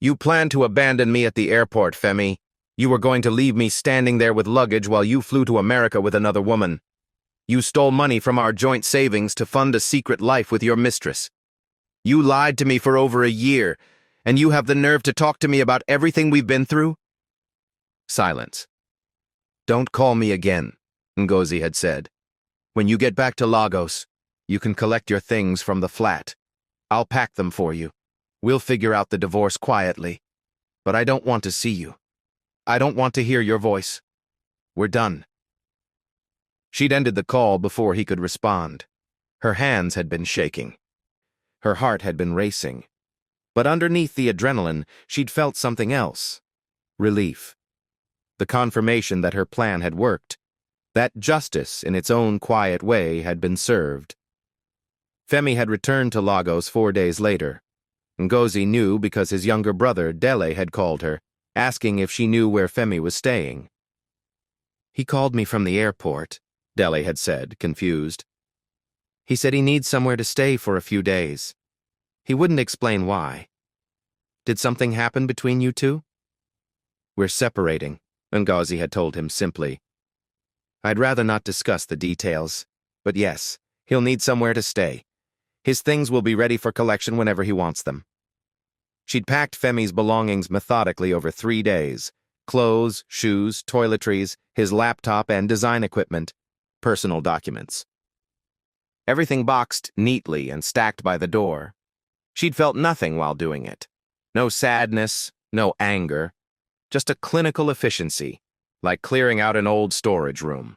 You planned to abandon me at the airport, Femi. You were going to leave me standing there with luggage while you flew to America with another woman. You stole money from our joint savings to fund a secret life with your mistress. You lied to me for over a year, and you have the nerve to talk to me about everything we've been through? Silence. Don't call me again, Ngozi had said. When you get back to Lagos, you can collect your things from the flat. I'll pack them for you. We'll figure out the divorce quietly. But I don't want to see you. I don't want to hear your voice. We're done. She'd ended the call before he could respond. Her hands had been shaking. Her heart had been racing. But underneath the adrenaline, she'd felt something else. Relief. The confirmation that her plan had worked. That justice, in its own quiet way, had been served. Femi had returned to Lagos 4 days later. Ngozi knew because his younger brother, Dele, had called her, asking if she knew where Femi was staying. He called me from the airport, Dele had said, confused. He said he needs somewhere to stay for a few days. He wouldn't explain why. Did something happen between you two? We're separating, Ngozi had told him simply. I'd rather not discuss the details, but yes, he'll need somewhere to stay. His things will be ready for collection whenever he wants them. She'd packed Femi's belongings methodically over 3 days, clothes, shoes, toiletries, his laptop and design equipment, personal documents. Everything boxed neatly and stacked by the door. She'd felt nothing while doing it. No sadness, no anger, just a clinical efficiency, like clearing out an old storage room.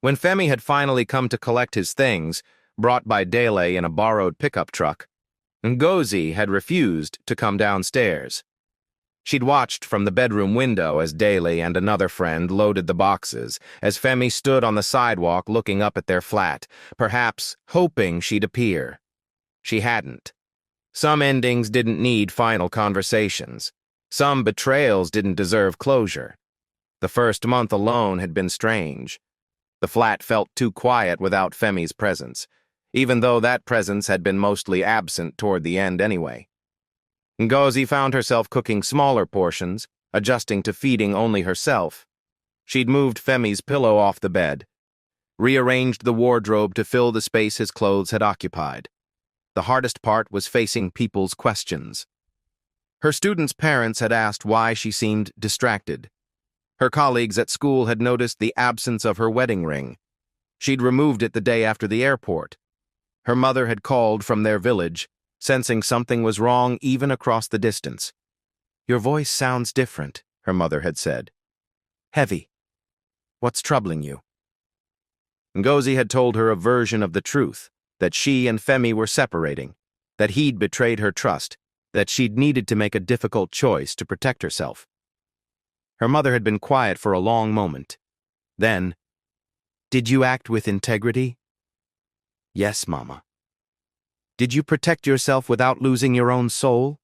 When Femi had finally come to collect his things, brought by Dele in a borrowed pickup truck, Ngozi had refused to come downstairs. She'd watched from the bedroom window as Dele and another friend loaded the boxes, as Femi stood on the sidewalk looking up at their flat, perhaps hoping she'd appear. She hadn't. Some endings didn't need final conversations. Some betrayals didn't deserve closure. The first month alone had been strange. The flat felt too quiet without Femi's presence, even though that presence had been mostly absent toward the end anyway. Ngozi found herself cooking smaller portions, adjusting to feeding only herself. She'd moved Femi's pillow off the bed, rearranged the wardrobe to fill the space his clothes had occupied. The hardest part was facing people's questions. Her students' parents had asked why she seemed distracted. Her colleagues at school had noticed the absence of her wedding ring. She'd removed it the day after the airport. Her mother had called from their village, sensing something was wrong even across the distance. "Your voice sounds different," her mother had said. "Heavy. What's troubling you?" Ngozi had told her a version of the truth, that she and Femi were separating, that he'd betrayed her trust, that she'd needed to make a difficult choice to protect herself. Her mother had been quiet for a long moment. Then, "Did you act with integrity?" "Yes, Mama." "Did you protect yourself without losing your own soul?"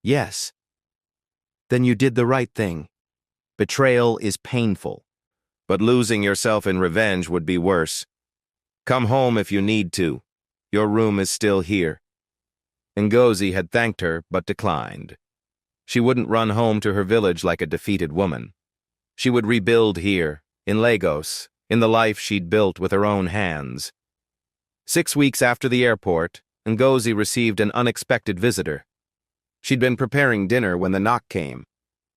"Yes." "Then you did the right thing. Betrayal is painful, but losing yourself in revenge would be worse. Come home if you need to. Your room is still here." Ngozi had thanked her, but declined. She wouldn't run home to her village like a defeated woman. She would rebuild here, in Lagos, in the life she'd built with her own hands. 6 weeks after the airport, Ngozi received an unexpected visitor. She'd been preparing dinner when the knock came.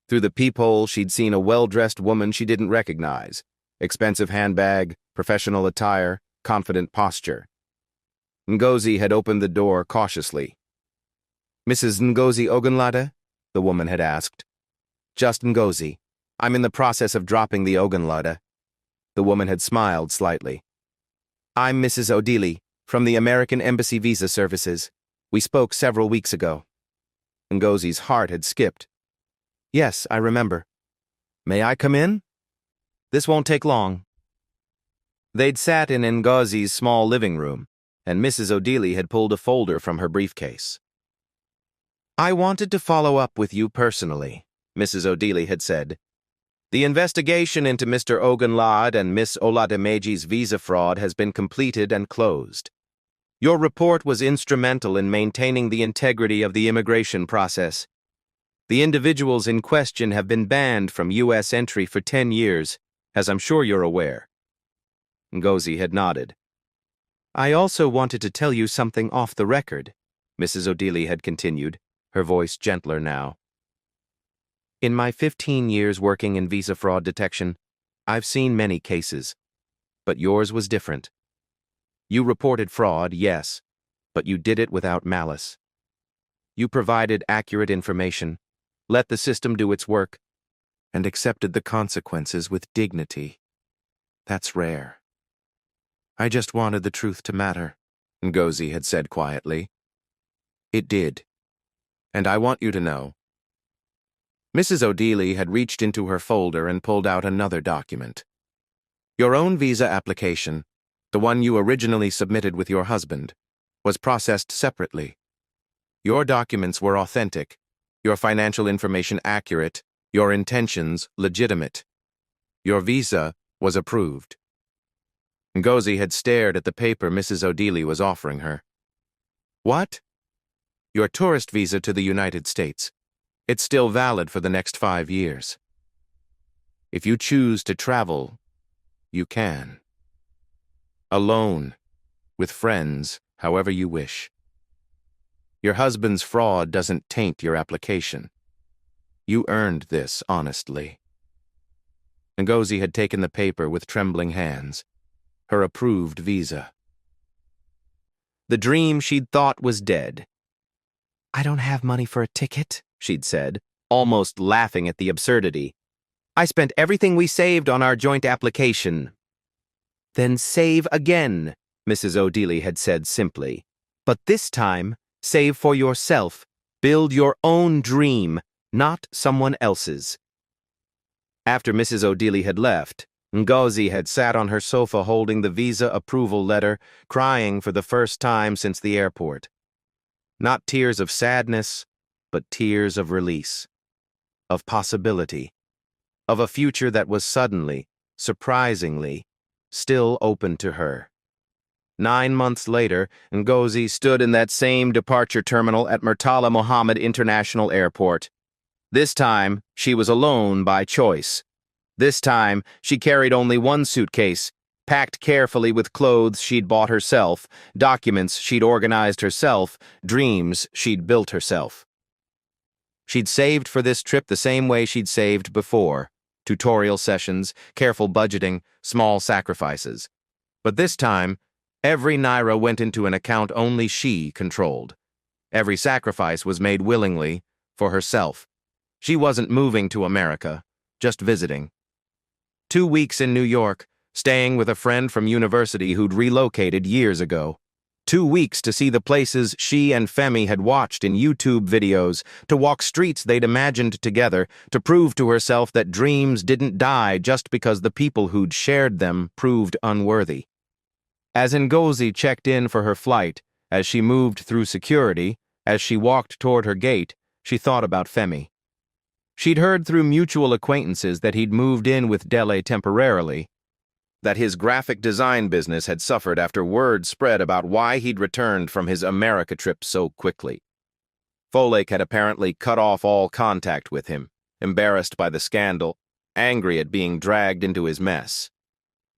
Through the peephole, she'd seen a well-dressed woman she didn't recognize. Expensive handbag, professional attire, confident posture. Ngozi had opened the door cautiously. "Mrs. Ngozi Ogunlade?" the woman had asked. "Just Ngozi. I'm in the process of dropping the Ogunlade." The woman had smiled slightly. "I'm Mrs. Odili, from the American Embassy Visa Services. We spoke several weeks ago." Ngozi's heart had skipped. "Yes, I remember. May I come in?" "This won't take long." They'd sat in Ngozi's small living room, and Mrs. Odili had pulled a folder from her briefcase. "I wanted to follow up with you personally," Mrs. Odili had said. "The investigation into Mr. Ogunlade and Miss Olademeji's visa fraud has been completed and closed. Your report was instrumental in maintaining the integrity of the immigration process. The individuals in question have been banned from U.S. entry for 10 years, as I'm sure you're aware." Ngozi had nodded. "I also wanted to tell you something off the record," Mrs. Odili had continued, her voice gentler now. "In my 15 years working in visa fraud detection, I've seen many cases, but yours was different. You reported fraud, yes, but you did it without malice. You provided accurate information, let the system do its work, and accepted the consequences with dignity. That's rare." "I just wanted the truth to matter," Ngozi had said quietly. "It did. And I want you to know." Mrs. Odili had reached into her folder and pulled out another document. "Your own visa application, the one you originally submitted with your husband, was processed separately. Your documents were authentic, your financial information accurate, your intentions legitimate. Your visa was approved." Ngozi had stared at the paper Mrs. Odili was offering her. "What?" "Your tourist visa to the United States. It's still valid for the next 5 years. If you choose to travel, you can. Alone, with friends, however you wish. Your husband's fraud doesn't taint your application. You earned this honestly. Ngozi had taken the paper with trembling hands. Her approved visa. The dream she'd thought was dead. I don't have money for a ticket, she'd said, almost laughing at the absurdity. I spent everything we saved on our joint application. Then save again, Mrs. O'Deely had said simply. But this time, save for yourself. Build your own dream, not someone else's. After Mrs. O'Deely had left, Ngozi had sat on her sofa holding the visa approval letter, crying for the first time since the airport. Not tears of sadness, but tears of release, of possibility, of a future that was suddenly, surprisingly, still open to her. 9 months later, Ngozi stood in that same departure terminal at Murtala Muhammad International Airport. This time, she was alone by choice. This time, she carried only one suitcase, packed carefully with clothes she'd bought herself, documents she'd organized herself, dreams she'd built herself. She'd saved for this trip the same way she'd saved before: tutorial sessions, careful budgeting, small sacrifices. But this time, every naira went into an account only she controlled. Every sacrifice was made willingly, for herself. She wasn't moving to America, just visiting. 2 weeks in New York, staying with a friend from university who'd relocated years ago. 2 weeks to see the places she and Femi had watched in YouTube videos, to walk streets they'd imagined together, to prove to herself that dreams didn't die just because the people who'd shared them proved unworthy. As Ngozi checked in for her flight, as she moved through security, as she walked toward her gate, she thought about Femi. She'd heard through mutual acquaintances that he'd moved in with Dele temporarily, that his graphic design business had suffered after word spread about why he'd returned from his America trip so quickly. Folake had apparently cut off all contact with him, embarrassed by the scandal, angry at being dragged into his mess.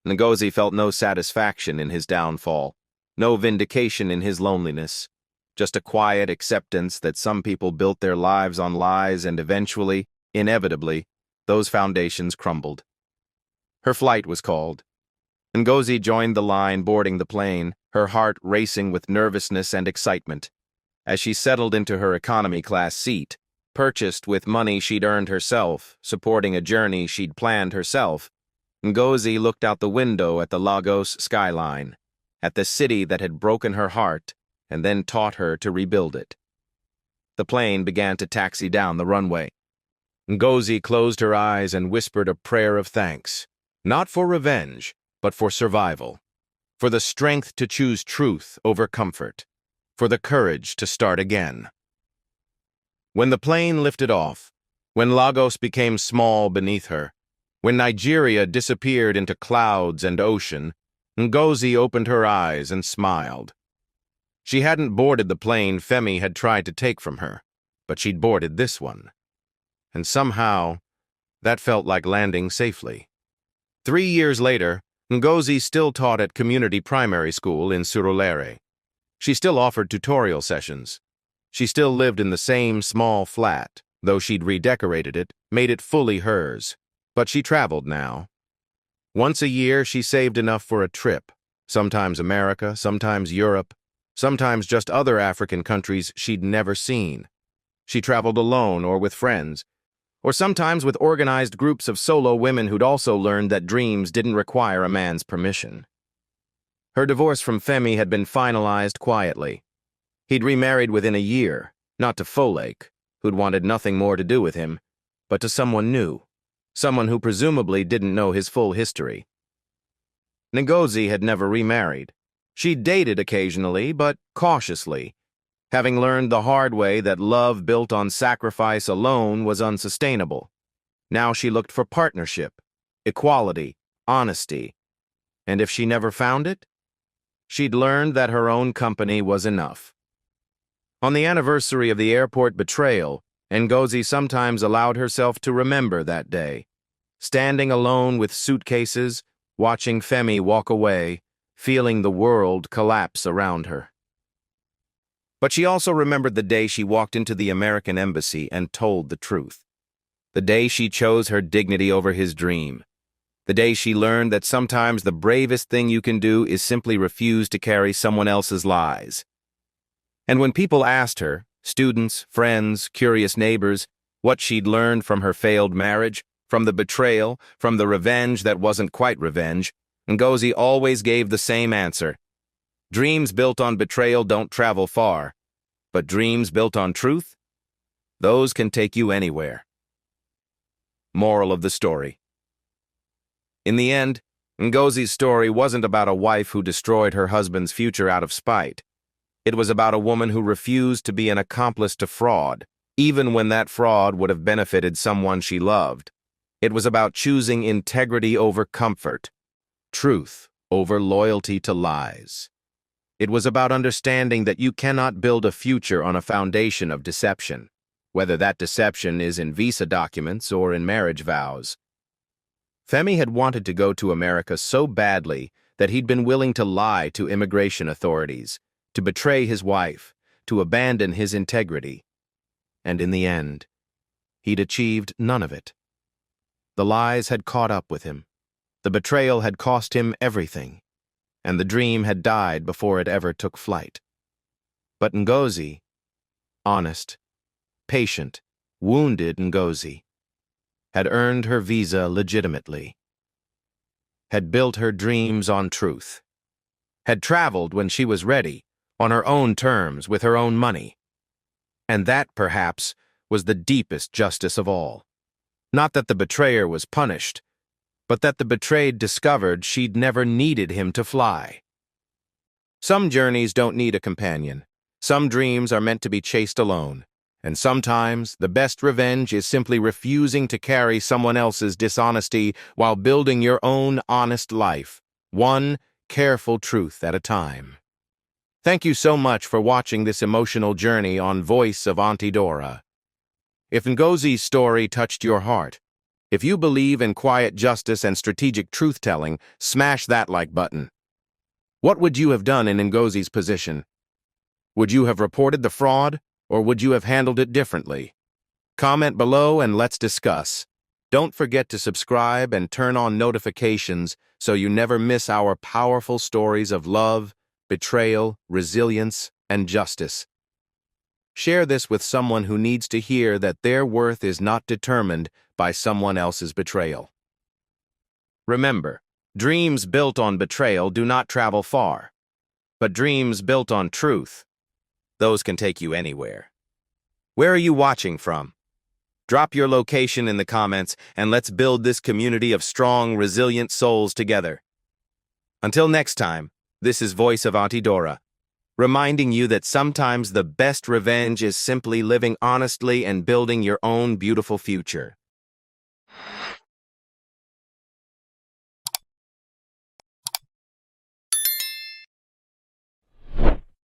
Ngozi felt no satisfaction in his downfall, no vindication in his loneliness, just a quiet acceptance that some people built their lives on lies and eventually, inevitably, those foundations crumbled. Her flight was called. Ngozi joined the line boarding the plane, her heart racing with nervousness and excitement. As she settled into her economy class seat, purchased with money she'd earned herself, supporting a journey she'd planned herself, Ngozi looked out the window at the Lagos skyline, at the city that had broken her heart and then taught her to rebuild it. The plane began to taxi down the runway. Ngozi closed her eyes and whispered a prayer of thanks, not for revenge, but for survival, for the strength to choose truth over comfort, for the courage to start again. When the plane lifted off, when Lagos became small beneath her, when Nigeria disappeared into clouds and ocean, Ngozi opened her eyes and smiled. She hadn't boarded the plane Femi had tried to take from her, but she'd boarded this one. And somehow, that felt like landing safely. 3 years later, Ngozi still taught at community primary school in Surulere. She still offered tutorial sessions. She still lived in the same small flat, though she'd redecorated it, made it fully hers. But she traveled now. Once a year, she saved enough for a trip, sometimes America, sometimes Europe, sometimes just other African countries she'd never seen. She traveled alone or with friends, or sometimes with organized groups of solo women who'd also learned that dreams didn't require a man's permission. Her divorce from Femi had been finalized quietly. He'd remarried within a year, not to Folake, who'd wanted nothing more to do with him, but to someone new, someone who presumably didn't know his full history. Ngozi had never remarried. She'd dated occasionally, but cautiously, having learned the hard way that love built on sacrifice alone was unsustainable. Now she looked for partnership, equality, honesty. And if she never found it, she'd learned that her own company was enough. On the anniversary of the airport betrayal, Ngozi sometimes allowed herself to remember that day, standing alone with suitcases, watching Femi walk away, feeling the world collapse around her. But she also remembered the day she walked into the American embassy and told the truth. The day she chose her dignity over his dream. The day she learned that sometimes the bravest thing you can do is simply refuse to carry someone else's lies. And when people asked her, students, friends, curious neighbors, what she'd learned from her failed marriage, from the betrayal, from the revenge that wasn't quite revenge, Ngozi always gave the same answer. Dreams built on betrayal don't travel far, but dreams built on truth? Those can take you anywhere. Moral of the story. In the end, Ngozi's story wasn't about a wife who destroyed her husband's future out of spite. It was about a woman who refused to be an accomplice to fraud, even when that fraud would have benefited someone she loved. It was about choosing integrity over comfort, truth over loyalty to lies. It was about understanding that you cannot build a future on a foundation of deception, whether that deception is in visa documents or in marriage vows. Femi had wanted to go to America so badly that he'd been willing to lie to immigration authorities, to betray his wife, to abandon his integrity. And in the end, he'd achieved none of it. The lies had caught up with him. The betrayal had cost him everything, and the dream had died before it ever took flight. But Ngozi, honest, patient, wounded Ngozi, had earned her visa legitimately, had built her dreams on truth, had traveled when she was ready, on her own terms, with her own money. And that, perhaps, was the deepest justice of all. Not that the betrayer was punished, but that the betrayed discovered she'd never needed him to fly. Some journeys don't need a companion. Some dreams are meant to be chased alone. And sometimes, the best revenge is simply refusing to carry someone else's dishonesty while building your own honest life, one careful truth at a time. Thank you so much for watching this emotional journey on Voice of Auntie Dora. If Ngozi's story touched your heart, if you believe in quiet justice and strategic truth-telling, smash that like button. What would you have done in Ngozi's position? Would you have reported the fraud? Or would you have handled it differently? Comment below and let's discuss. Don't forget to subscribe and turn on notifications so you never miss our powerful stories of love, betrayal, resilience, and justice. Share this with someone who needs to hear that their worth is not determined by someone else's betrayal. Remember, dreams built on betrayal do not travel far, but dreams built on truth, those can take you anywhere. Where are you watching from? Drop your location in the comments and let's build this community of strong, resilient souls together. Until next time, this is Voice of Auntie Dora, reminding you that sometimes the best revenge is simply living honestly and building your own beautiful future.